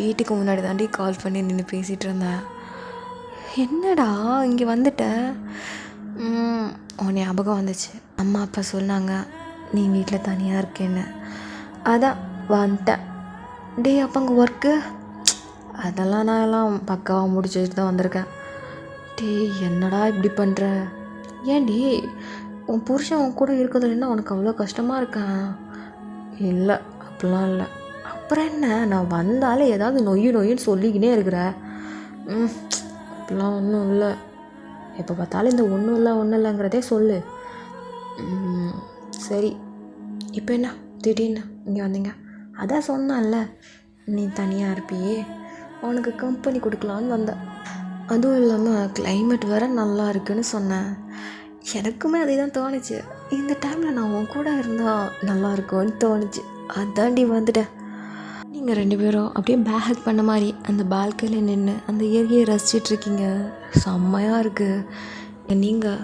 வீட்டுக்கு முன்னாடி தாண்டி கால் பண்ணி நின்று பேசிகிட்டு இருந்தேன். என்னடா இங்கே வந்துட்டேன்? உன் ஞாபகம் வந்துச்சு. அம்மா அப்பா சொன்னாங்க நீ வீட்டில் தனியாக இருக்கேன்னு, அதான் வந்துட்டேன். அப்போ அங்கே ஒர்க்கு அதெல்லாம் நான் எல்லாம் பக்காவாக முடிச்சுட்டு தான் வந்திருக்கேன். என்னடா இப்படி பண்ணுற? ஏன்டி உன் புருஷன் உன் கூட இருக்கிறதுலன்னா உனக்கு அவ்வளோ கஷ்டமாக இருக்கேன்? இல்லை அப்படிலாம் இல்லை. அப்புறம் என்ன, நான் வந்தாலே ஏதாவது நொய்யுன்னு சொல்லிக்கினே இருக்கிற. அப்படிலாம் ஒன்றும் இல்லை. எப்போ பார்த்தாலும் இந்த ஒன்றும் இல்லைங்கிறதே சொல்லு. சரி இப்போ என்ன திடீர்னு இங்கே வந்தீங்க? அதான் சொன்னான்ல நீ தனியாக இருப்பியே, உனக்கு கம்பெனி கொடுக்கலான்னு வந்தேன். அதுவும் இல்லாமல் கிளைமேட் வேறு நல்லா இருக்குன்னு சொன்னேன். எனக்குமே அதே தான் தோணுச்சு. இந்த டைமில் நான் உன் கூட இருந்தால் நல்லா இருக்கும்னு தோணுச்சு. அதாண்டி வந்துட்டேன். நீங்கள் 2 பேரும் அப்படியே பேக் பண்ண மாதிரி அந்த பால்கனியில் நின்று அந்த இயற்கையை ரசிச்சிட்ருக்கீங்க. செம்மையாக இருக்குது. நீங்கள்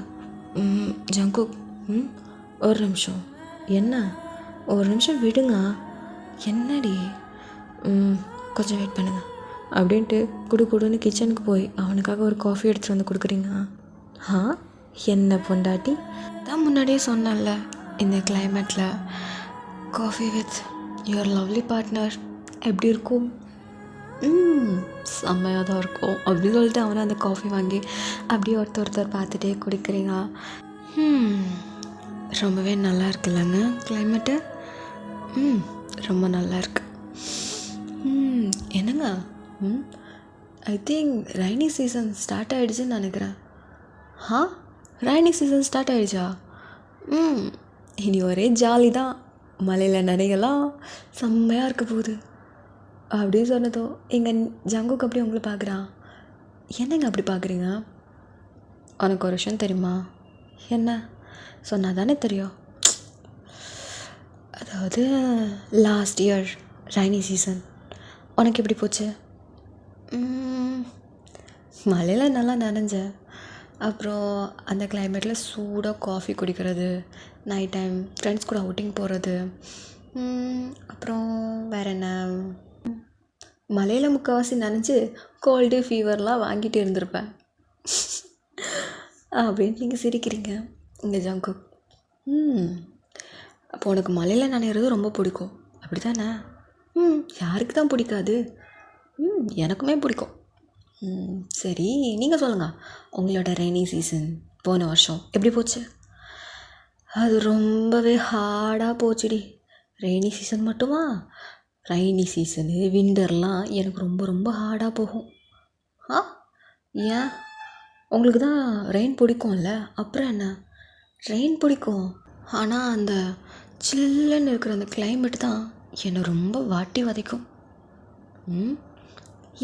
ஜங்குக் ஒரு நிமிஷம். என்ன? ஒரு நிமிஷம் விடுங்க. என்னடி? கொஞ்சம் வெயிட் பண்ணுங்க அப்படின்ட்டு குடுன்னு கிச்சனுக்கு போய் அவனுக்காக ஒரு காஃபி எடுத்துகிட்டு வந்து கொடுக்குறீங்க. என்ன பொண்டாட்டி, தான் முன்னாடியே சொன்னேன்ல இந்த கிளைமேட்டில் coffee with your lovely partner எப்படி இருக்கும்? செம்மையாக தான் இருக்கும் அப்படின்னு சொல்லிட்டு அவனை அந்த காஃபி வாங்கி அப்படியே ஒருத்தர் பார்த்துட்டே குடிக்கிறீங்க. ரொம்பவே நல்லா இருக்குல்லங்க கிளைமேட்டு? ரொம்ப நல்லா இருக்கு. என்னங்க I think rainy season start ஆகிடுச்சுன்னு நினைக்கிறேன். ரைனி சீசன் ஸ்டார்ட் ஆகிடுச்சா? இனி ஒரே ஜாலி தான். மலையில் நனைகலாம் செம்மையாக இருக்க போகுது அப்படின்னு சொன்னதோ எங்கள் ஜங்குக்கு அப்படி உங்களை பார்க்குறான். என்னங்க அப்படி பார்க்குறீங்க? உனக்கு ஒரு விஷயம் தெரியுமா? என்ன? சொன்னால் தானே தெரியும். அதாவது லாஸ்ட் இயர் ரைனி சீசன் உனக்கு எப்படி போச்சு? மழையில் நல்லா நனைஞ்சேன். அப்புறம் அந்த கிளைமேட்டில் சூடாக காஃபி குடிக்கிறது, நைட் டைம் ஃப்ரெண்ட்ஸ் கூட அவுட்டிங் போகிறது, அப்புறம் வேறு என்ன, மழையில் முக்கால்வாசி நனைஞ்சு கோல்டு ஃபீவர்லாம் வாங்கிட்டு இருந்திருப்பேன் அப்படின்னு நீங்கள் சிரிக்கிறீங்க. இங்கே ஜங்குக். அப்போ உனக்கு மழையில் நனைகிறது ரொம்ப பிடிக்கும் அப்படி தானே? யாருக்கு தான் பிடிக்காது? எனக்குமே பிடிக்கும். சரி, நீங்கள் சொல்லுங்கள், உங்களோட ரெய்னி சீசன் போன வருஷம் எப்படி போச்சு? அது ரொம்பவே ஹார்டாக போச்சுடி. ரெய்னி சீசன் மட்டுமா, ரெய்னி சீசனு விண்டர்லாம் எனக்கு ரொம்ப ரொம்ப ஹார்டாக போகும். ஆ, ஏன்? உங்களுக்கு தான் ரெயின் பிடிக்கும்ல, அப்புறம் என்ன? ரெயின் பிடிக்கும், ஆனால் அந்த சில்லுன்னு இருக்கிற அந்த கிளைமேட் தான் என்னை ரொம்ப வாட்டி வதைக்கும்.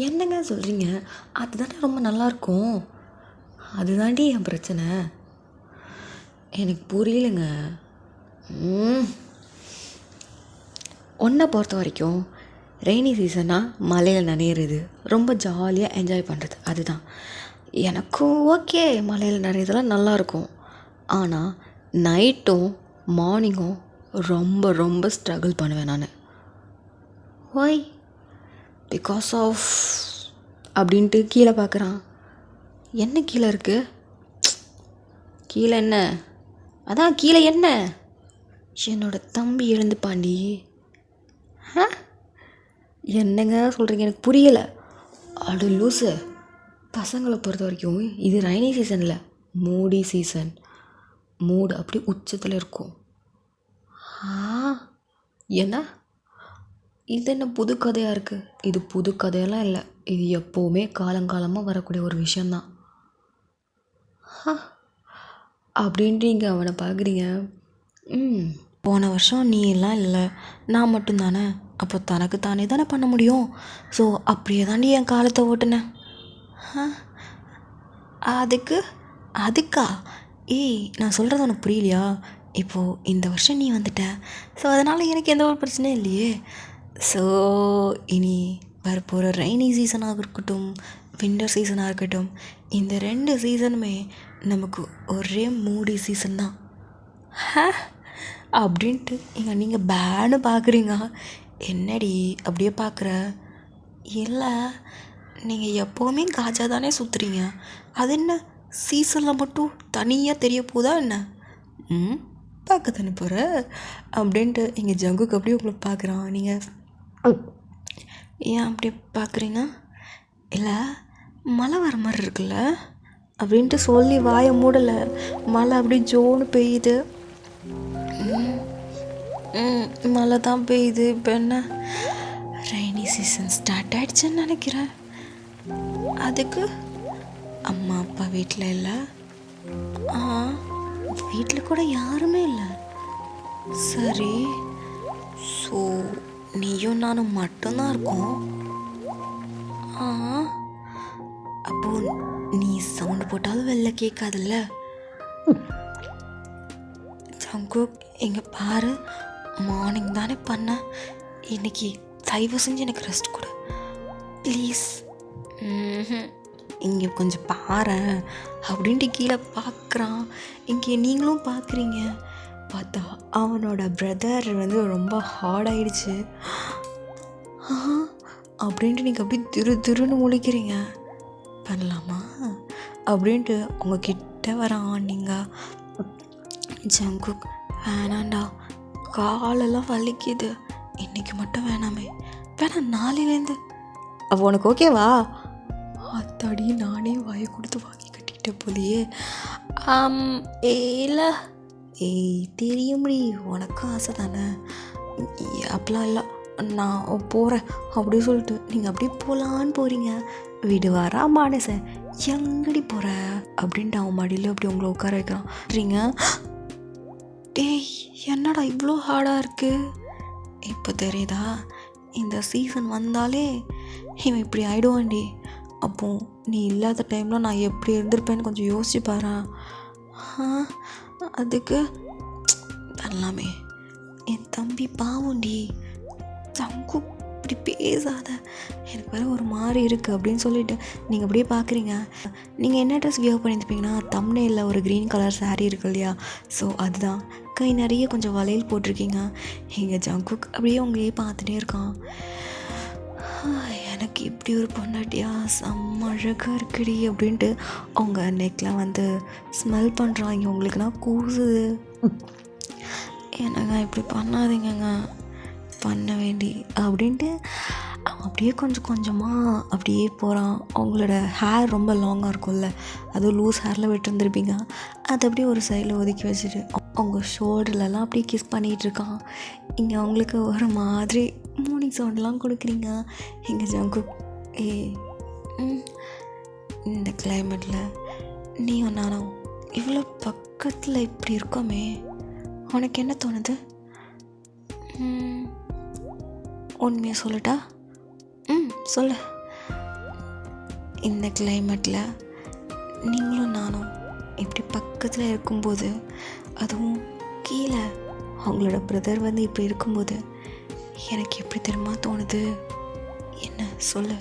என்னங்க சொல்கிறீங்க? அதுதானே ரொம்ப நல்லாயிருக்கும். அதுதாண்டி என் பிரச்சனை. எனக்கு புரியலைங்க. உன்னை பொறுத்த வரைக்கும் ரெய்னி சீசனாக மழையில் நனையிறது, ரொம்ப ஜாலியாக என்ஜாய் பண்ணுறது, அதுதான். எனக்கும் ஓகே, மழையில் நனையிறதெல்லாம் நல்லாயிருக்கும். ஆனால் நைட்டும் மார்னிங்கும் ரொம்ப ரொம்ப ஸ்ட்ரகிள் பண்ணுவேன் நான். ஒய்? பிகாஸ் ஆஃப் அப்படின்ட்டு கீழே பார்க்குறான். என்ன கீழே இருக்குது? கீழே என்ன? அதான் கீழே என்ன? என்னோட தம்பி எழுந்துப்பாண்டி. என்னங்க சொல்கிறீங்க? எனக்கு புரியலை. அடு லூஸு. பசங்களை பொறுத்த வரைக்கும் இது ரெய்னி சீசனில் மூடி சீசன். மூடு அப்படி உச்சத்தில் இருக்கும். என்ன இது? என்ன புது கதையாக இருக்குது? இது புது கதையெல்லாம் இல்லை, இது எப்போவுமே காலங்காலமாக வரக்கூடிய ஒரு விஷயந்தான். அப்படின்ட்டு இங்கே அவனை பார்க்குறீங்க. போன வருஷம் நீ எல்லாம் இல்லை, நான் மட்டும்தானே. அப்போ தனக்கு தானே தானே பண்ண முடியும். ஸோ அப்படியே தாண்டி என் காலத்தை ஓட்டுனேன். அதுக்கா? ஏய், நான் சொல்கிறது உனக்கு புரியலையா? இப்போது இந்த வருஷம் நீ வந்துட்ட, ஸோ அதனால் எனக்கு எந்த ஒரு பிரச்சனையும் இல்லையே. ஸோ இனி வரப்போகிற ரெய்னி சீசனாக இருக்கட்டும், விண்டர் சீசனாக இருக்கட்டும், இந்த 2 சீசனுமே நமக்கு ஒரே மூடி சீசன் தான். அப்படின்ட்டு இங்கே நீங்கள் பேனு பார்க்குறீங்க. என்னடி அப்படியே பார்க்குற? இல்லை, நீங்கள் எப்போவுமே காஜா தானே சுற்றுறீங்க, அது என்ன சீசனில் மட்டும் தனியாக தெரிய போதா என்ன? பார்க்க தானே போகிற அப்படின்ட்டு இங்கே ஜங்குக்கு அப்படியே உங்களை பார்க்குறான். நீங்கள் ஏன் அப்படியே பார்க்குறீங்க? இல்லை, மழை வர மாதிரி இருக்குல்ல அப்படின்ட்டு சொல்லி வாயை மூடலை. மழை அப்படி ஜோன்னு பெய்யுது. மழை தான் பெய்யுது. இப்போ என்ன, ரெய்னி சீசன் ஸ்டார்ட் ஆகிடுச்சுன்னு நினைக்கிறேன். அதுக்கு அம்மா அப்பா வீட்டில் இல்லை. வீட்டில் கூட யாருமே இல்லை. சரி, ஸோ நீயும் நானும் மட்டும்தான் இருக்கோம். அப்போ நீ சவுண்டு போட்டாலும் வெளில கேட்காதுல்ல? ஜங்குக், இங்கே பாரு, மார்னிங் தானே பண்ணேன், இன்னைக்கு தயவு செஞ்சு எனக்கு ரெஸ்ட் கொடு ப்ளீஸ். இங்கே கொஞ்சம் பாரு அப்படின்ட்டு கீழே பார்க்குறான். இங்கே நீங்களும் பார்க்குறீங்க. பார்த்தா அவனோட பிரதர் வந்து ரொம்ப ஹார்டாகிடுச்சு. அப்படின்ட்டு நீங்கள் அப்படியே திருன்னு முழிக்கிறீங்க. பண்ணலாமா அப்படின்ட்டு உங்ககிட்ட வரான். நீங்கள் ஜங்குக், வேணாண்டா, காலெல்லாம் வலிக்குது, இன்றைக்கி மட்டும் வேணாமே, வேணாம் நாளையிலேருந்து. அப்போ உனக்கு ஓகேவா? அத்தாடி, நானே வாயை கொடுத்து வாங்கி கட்டிக்கிட்ட போலியே. இல்லை, தெரியும்டி, உனக்கும் ஆசை தானே. அப்படிலாம் இல்லை, நான் போகிறேன் அப்படின்னு சொல்லிட்டு நீங்கள் அப்படியே போகலான்னு போகிறீங்க. விடுவாரா மானசன்? எங்கடி போகிற அப்படின்ட்டு அவன் மடியில் அப்படி உங்களை உட்கார வைக்கிறான். டேய், என்னடா இவ்வளோ ஹார்டாக இருக்குது? இப்போ தெரியுதா? இந்த சீசன் வந்தாலே இவன் இப்படி ஆகிடுவான்டி. அப்போ நீ இல்லாத டைமில் நான் எப்படி இருந்திருப்பேன்னு கொஞ்சம் யோசிச்சு பாரா. அதுக்கு எல்லாமே என் தம்பி பாவண்டி. தங்கு, இப்படி பேசாத, எனக்கு வேறு ஒரு மாதிரி இருக்குது அப்படின்னு சொல்லிட்டு நீங்கள் அப்படியே பார்க்குறீங்க. நீங்கள் என்ன ட்ரெஸ் வியர் பண்ணியிருப்பீங்கன்னா, தம்ப்நெயிலில் ஒரு க்ரீன் கலர் சாரீ இருக்கு இல்லையா, ஸோ அதுதான். கை நிறைய கொஞ்சம் வளையல் போட்டிருக்கீங்க. எங்கள் ஜங்குக் அப்படியே உங்களையே பார்த்துட்டே இருக்கான். எனக்கு இப்படி ஒரு பொண்டாட்டியா, செம்ம அழகாக இருக்குடி அப்படின்ட்டு அவங்க நெக்கில் வந்து ஸ்மெல் பண்ணுறாங்க. உங்களுக்குன்னா கூசுது. என்னங்க இப்படி பண்ணாதீங்கங்க, பண்ண வேண்டி அப்படின்ட்டு அவன் அப்படியே கொஞ்சம் கொஞ்சமாக அப்படியே போகிறான். அவங்களோட ஹேர் ரொம்ப லாங்காக இருக்கும்ல, அதுவும் லூஸ் ஹேரில் விட்டுருந்துருப்பீங்க. அதை அப்படியே ஒரு சைடில் ஒதுக்கி வச்சுட்டு அவங்க ஷோல்டர்லலாம் அப்படியே கிஸ் பண்ணிகிட்டு இருக்கான். இங்கே அவங்களுக்கு ஒரு மாதிரி மார்னிங் சவுண்ட்லாம் கொடுக்குறீங்க. எங்கள் ஜங்குக் இந்த கிளைமேட்டில் நீயும் நானும் இவ்வளோ பக்கத்தில் இப்படி இருக்கோமே, உனக்கு என்ன தோணுது? உண்மையாக சொல்லட்டா? சொல்லு. இந்த கிளைமேட்டில் நீங்களும் நானும் இப்படி பக்கத்தில் இருக்கும்போது, அதுவும் கீழே அவங்களோட பிரதர் வந்து இப்படி இருக்கும்போது எனக்கு எப்படி தெரியுமா தோணுது? என்ன சொல்லு.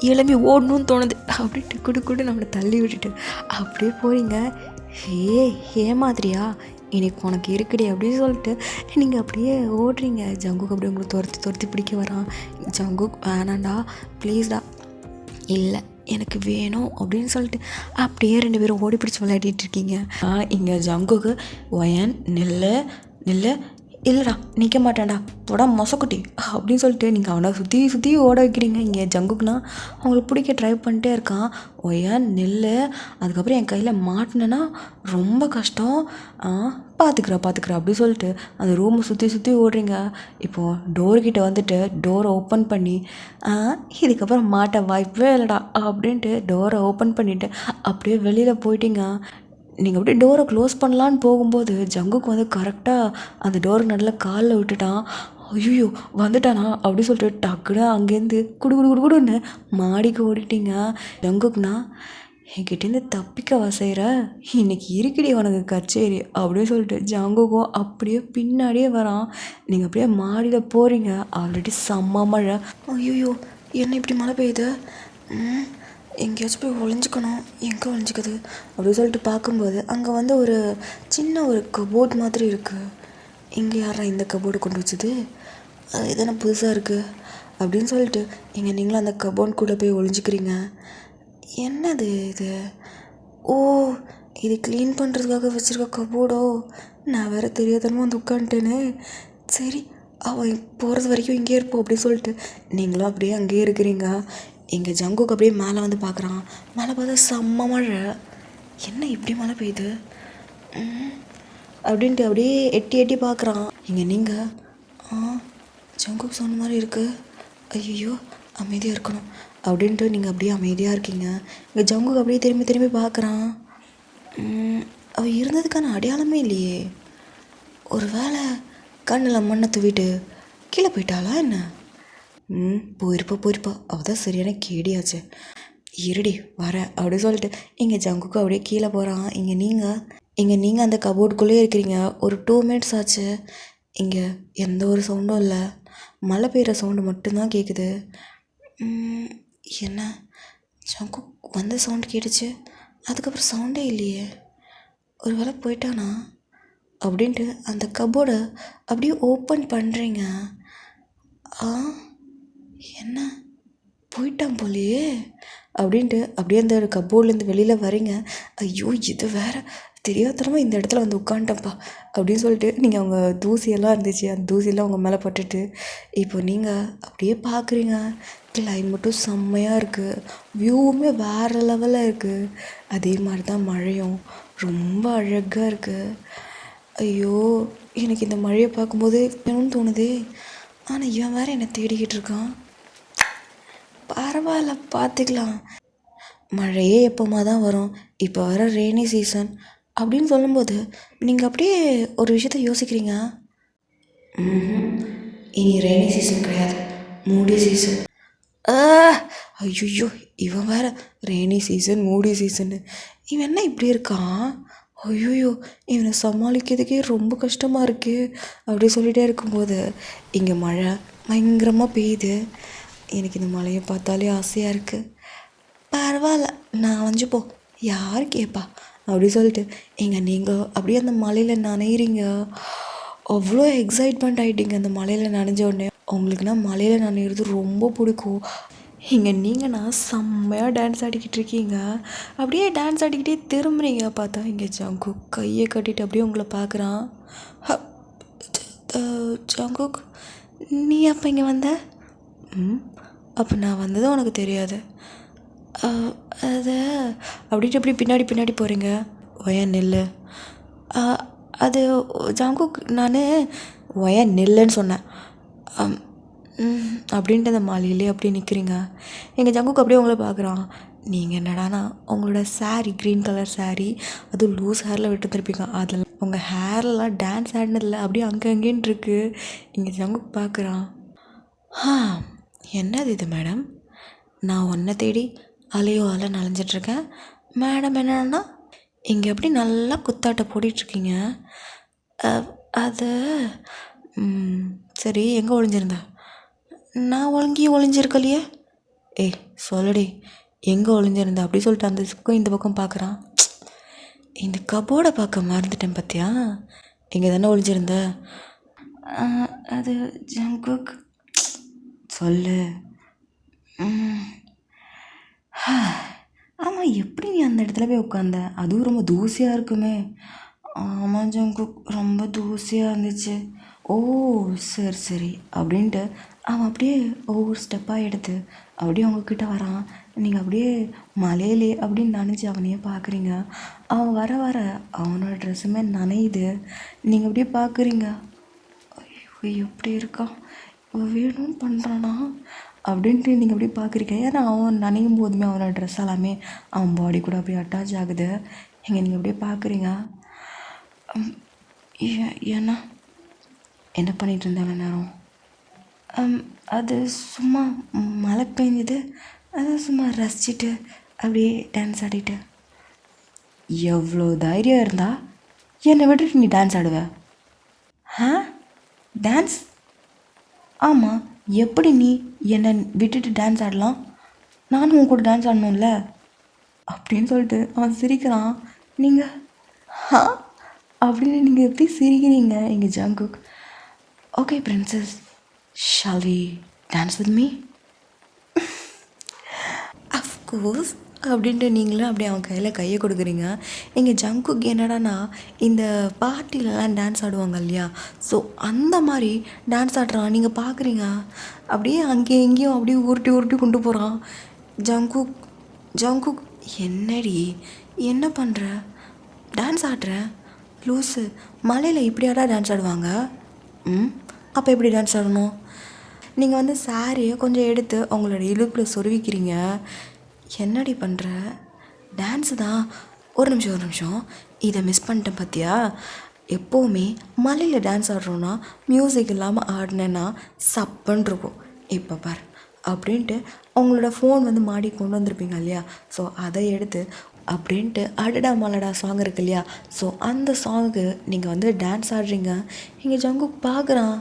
எழும்பி ஓடணும்னு தோணுது. அப்படின்ட்டு குடு நம்மளை தள்ளி விட்டுட்டு அப்படியே போகிறீங்க. ஹே மாதிரியா இன்னைக்கு உனக்கு இருக்குடி அப்படின்னு சொல்லிட்டு நீங்கள் அப்படியே ஓடுறீங்க. ஜங்குக் அப்படியே உங்களுக்கு துரத்தி பிடிக்க வரான். ஜங்குக் வேணாண்டா ப்ளீஸ்டா. இல்லை எனக்கு வேணும் அப்படின்னு சொல்லிட்டு அப்படியே 2 பேரும் ஓடி பிடிச்சி விளையாடிட்டு இருக்கீங்க. இங்கே ஜங்குக்கு ஒயன் நில்லு இல்லைடா நிற்க மாட்டேன்டா போடா மொசக்குட்டி அப்படின்னு சொல்லிட்டு நீங்கள் அவனை சுற்றி ஓட வைக்கிறீங்க. இங்கே ஜங்குக்குனா அவங்களுக்கு பிடிக்க ட்ரை பண்ணிட்டே இருக்கான். ஒயன் நில்லு, அதுக்கப்புறம் என் கையில் மாட்டினேன்னா ரொம்ப கஷ்டம், பார்த்துக்குறா அப்படின்னு சொல்லிட்டு அந்த ரூமை சுற்றி ஓடுறீங்க. இப்போது டோர்கிட்ட வந்துட்டு டோரை ஓப்பன் பண்ணி இதுக்கப்புறம் மாட்ட வாய்ப்பே இல்லைடா அப்படின்ட்டு டோரை ஓப்பன் பண்ணிவிட்டு அப்படியே வெளியில் போயிட்டீங்க. நீங்கள் அப்படியே டோரை க்ளோஸ் பண்ணலான்னு போகும்போது ஜங்குக்கு வந்து கரெக்டாக அந்த டோருக்கு நல்லா காலில் விட்டுட்டான். ஐயோ வந்துட்டானா அப்படி சொல்லிட்டு டக்குன்னு அங்கேருந்து குடுன்னு மாடிக்கு ஓடிட்டீங்க. ஜங்குக்குனா என்கிட்டேருந்து தப்பிக்க வசைகிற இன்னைக்கு இருக்குடி உனக்கு கச்சேரி அப்படின்னு சொல்லிட்டு ஜங்குக்கும் அப்படியே பின்னாடியே வரான். நீங்கள் அப்படியே மாடியில் போகிறீங்க. ஆல்ரெடி செம்ம மழை. ஐயோ என்ன இப்படி மழை பெய்யுது? எங்கேயாச்சும் போய் ஒளிஞ்சிக்கணும். எங்கே ஒளிஞ்சிக்குது அப்படின்னு சொல்லிட்டு பார்க்கும்போது அங்கே வந்து ஒரு சின்ன ஒரு கபோர்ட் மாதிரி இருக்குது. இங்கே யாரா இந்த கபோர்டு கொண்டு வச்சுது? அது எதனா புதுசாக இருக்குது அப்படின்னு சொல்லிட்டு இங்கே நீங்களும் அந்த கபோர்டுக்குள்ளே போய் ஒளிஞ்சிக்கிறீங்க. என்னது இது? ஓ இது க்ளீன் பண்ணுறதுக்காக வச்சுருக்க கபோர்டோ? நான் வேறு தெரியாதனமாக வந்து உட்காந்துட்டேனே. சரி அவன் போகிறது வரைக்கும் இங்கே இருப்போம் அப்படின்னு சொல்லிட்டு நீங்களும் அப்படியே அங்கேயே இருக்கிறீங்க. எங்கள் ஜங்குக்கு அப்படியே மேலே வந்து பார்க்குறான். மேலே பார்த்தா செம்ம மழை. என்ன இப்படி மழை பெய்யுது அப்படின்ட்டு அப்படியே எட்டி பார்க்குறான். இங்கே நீங்கள் ஜங்குக்கு சொன்ன மாதிரி இருக்குது. ஐயோ அமைதியாக இருக்கணும் அப்படின்ட்டு நீங்கள் அப்படியே அமைதியாக இருக்கீங்க. இங்கே ஜங்குக்கு அப்படியே திரும்பி பார்க்குறான். அவள் இருந்ததுக்கான அடையாளமே இல்லையே. ஒரு வேளை கண்ணில் மண்ணை தூவிட்டு கீழே போயிட்டாளா என்ன? போயிருப்பா அவள் தான் சரியான கேடியாச்சு. இருடி வர அப்படின்னு சொல்லிட்டு இங்கே ஜங்குக்கு அப்படியே கீழே போகிறான். இங்கே நீங்கள் அந்த கபோர்டுக்குள்ளேயே இருக்கிறீங்க. ஒரு 2 minutes ஆச்சு. இங்கே எந்த ஒரு சவுண்டும் இல்லை. மழை பெய்கிற சவுண்டு மட்டும்தான் கேட்குது. என்ன ஜங்குக் வந்த சவுண்டு கேட்டுச்சு, அதுக்கப்புறம் சவுண்டே இல்லையே. ஒரு வேளை போயிட்டானா அப்படின்ட்டு அந்த கபோர்டை அப்படியே ஓப்பன் பண்ணுறீங்க. என்ன போயிட்டான் போலையே அப்படின்ட்டு அப்படியே அந்த கபோர்ட்லேருந்து வெளியில் வரீங்க. ஐயோ இது வேறு தெரியாதனமாக இந்த இடத்துல வந்து உட்காந்துட்டப்பா அப்படின்னு சொல்லிட்டு நீங்கள் அவங்க தூசியெல்லாம் இருந்துச்சு, அந்த தூசியெல்லாம் அவங்க மேலே பட்டுட்டு இப்போ நீங்கள் அப்படியே பார்க்குறீங்க. கிளைமேட்டும் செம்மையாக இருக்குது, வியூவுமே வேறு லெவலில் இருக்குது. அதே மாதிரி தான் மழையும் ரொம்ப அழகாக இருக்குது. ஐயோ எனக்கு இந்த மழையை பார்க்கும்போது என்னன்னு தோணுதே. ஆனால் இவன் வேறு என்னை தேடிக்கிட்டு இருக்கான். பரவாயில்ல பார்த்துக்கலாம், மழையே எப்போமா தான் வரும். இப்போ வர ரெய்னி சீசன் அப்படின்னு சொல்லும்போது நீங்கள் அப்படியே ஒரு விஷயத்த யோசிக்கிறீங்க. இனி ரெய்னி சீசன் கிடையாது, மூடி சீசன். ஐயோ இவன் வேற ரெய்னி சீசன் மூடி சீசன்னு இவன் என்ன இப்படி இருக்கான்? ஐயோ இவனை சமாளிக்கிறதுக்கே ரொம்ப கஷ்டமாக இருக்குது அப்படி சொல்லிகிட்டே இருக்கும்போது இங்கே மழை பயங்கரமாக பெய்யுது. எனக்கு இந்த மழையை பார்த்தாலே ஆசையாக இருக்குது. பரவாயில்ல நான் வந்துப்போ யார் கேட்பா அப்படி சொல்லிட்டு நீங்கள் அப்படியே அந்த மலையில் நனைகிறீங்க. அவ்வளோ எக்ஸைட்மெண்ட் ஆகிட்டீங்க அந்த மலையில் நனைஞ்ச உடனே. உங்களுக்குன்னா மலையில் நனைகிறது ரொம்ப பிடிக்கும். நீங்கள்னா செம்மையாக டான்ஸ் ஆடிக்கிட்டு இருக்கீங்க. அப்படியே டான்ஸ் ஆடிக்கிட்டே திரும்புறீங்க. பார்த்தா இங்கே ஜங்குக் கையை கட்டிட்டு அப்படியே உங்களை பார்க்குறான். ஜங்குக் நீ அப்போ இங்கே வந்த? ம் அப்போ நான் வந்தது உனக்கு தெரியாது. அது அப்படின்ட்டு எப்படி பின்னாடி பின்னாடி போகிறீங்க? ஒய நில்லு. அது ஜங்குக், நான் ஒய நில்லுன்னு சொன்னேன். அப்படின்ட்டு அந்த மாலையிலே அப்படியே நிற்கிறீங்க. எங்கள் ஜங்குக்கு அப்படியே உங்களை பார்க்குறான். நீங்கள் என்னடானா உங்களோட சாரீ, க்ரீன் கலர் சாரீ, அதுவும் லூஸ் ஹேரில் விட்டுருப்பீங்க. அதில் உங்கள் ஹேர்லாம் டான்ஸ் ஆடினதில்ல, அப்படியே அங்கே அங்கேன்னு இருக்கு. எங்கள் ஜங்குக்கு பார்க்குறான். என்னது இது மேடம்? நான் உன்னை தேடி அலையோ அலை நனைஞ்சிட்ருக்கேன். மேடம் என்னன்னா இங்கே எப்படி நல்லா குத்தாட்ட போட்டிகிட்ருக்கீங்க? அது சரி, எங்கே ஒளிஞ்சிருந்தா? நான் ஒளிஞ்சிருக்கலையே. ஏய் சொல்லுடி, எங்கே ஒளிஞ்சிருந்தா? அப்படி சொல்லிட்டு அந்த பக்கம் இந்த பக்கம் பார்க்குறான். இந்த கபோர்டை பார்க்க மறந்துட்டேன் பார்த்தியா? இங்கே தானே ஒளிஞ்சிருந்த. அது ஜங்குக். சொல்லு. ஆமாம், எப்படி நீ அந்த இடத்துல போய் உட்காந்த? அதுவும் ரொம்ப தூசியாக இருக்குமே. ஆமாம் ஜங்குக், ரொம்ப தூசியாக இருந்துச்சு. ஓ சரி சரி அப்படின்ட்டு அவன் அப்படியே ஒவ்வொரு ஸ்டெப்பாக எடுத்து அப்படியே உங்ககிட்ட வரான். நீங்கள் அப்படியே மலையிலே அப்படின்னு நினச்சி அவனையே பார்க்குறீங்க. அவன் வர வர அவனோட ட்ரெஸ்ஸுமே நனையுது. நீங்கள் அப்படியே பார்க்குறீங்க. ஐயோ எப்படி இருக்கான், வேணும்னு பண்ணுறானா அப்படின்ட்டு நீங்கள் அப்படியே பார்க்குறீங்க. ஏன்னா அவன் நனையும் போதுமே அவனோட ட்ரெஸ் எல்லாமே அவன் பாடி கூட அப்படியே அட்டாச் ஆகுது. நீங்கள் அப்படியே பார்க்குறீங்க. ஏன்னா என்ன பண்ணிகிட்டு இருந்தேன் நேரம்? அது சும்மா மழை பெஞ்சுது, அதை சும்மா ரசிச்சுட்டு அப்படியே டான்ஸ் ஆடிட்டு. எவ்வளோ தைரியம் இருந்தால் என்னை விட்டுட்டு நீ டான்ஸ் ஆடுவ? டான்ஸ்? ஆமாம், எப்படி நீ என்னை விட்டுட்டு டான்ஸ் ஆடலாம்? நானும் உன் கூட டான்ஸ் ஆடணும்ல அப்படின்னு சொல்லிட்டு அவன் சிரிக்கிறான். நீங்கள் அப்படின்னு நீங்கள் எப்படி சிரிக்கிறீங்க? எங்கள் Jungkook. Okay princess, shall we dance with me? Of course அப்படின்ட்டு நீங்களும் அப்படியே அவன் கையில் கையை கொடுக்குறீங்க. எங்கள் ஜங்குக்கு என்னடானா இந்த பார்ட்டிலலாம் டான்ஸ் ஆடுவாங்க இல்லையா, ஸோ அந்த மாதிரி டான்ஸ் ஆடுறான். நீங்கள் பார்க்குறீங்க அப்படியே அங்கேயும் இங்கேயும் அப்படியே உருட்டி உருட்டி கொண்டு போகிறான். ஜங்குக் என்னடி என்ன பண்ணுற? டான்ஸ் ஆடுற லூஸு, மலையில் இப்படியாடா டான்ஸ் ஆடுவாங்க? அப்போ எப்படி டான்ஸ் ஆடணும்? நீங்கள் வந்து சாரியை கொஞ்சம் எடுத்து உங்களோட இடுப்பில் சொருவிக்கிறீங்க. என்னடி பண்ணுற? டான்ஸு தான். ஒரு நிமிஷம், இதை மிஸ் பண்ணிட்டேன் பார்த்தியா? எப்போவுமே மலையில் டான்ஸ் ஆடுறோன்னா மியூசிக் இல்லாமல் ஆடினேன்னா சப்புன்னு இருக்கும். இப்போ பார் அப்படின்ட்டு அவங்களோட ஃபோன் வந்து மாடி கொண்டு வந்திருப்பீங்க இல்லையா, ஸோ அதை எடுத்து அப்படின்ட்டு அடடா மலடா சாங் இருக்கு இல்லையா, ஸோ அந்த சாங்குக்கு நீங்கள் வந்து டான்ஸ் ஆடுறீங்க. இங்கே ஜங்குக் பார்க்குறான்.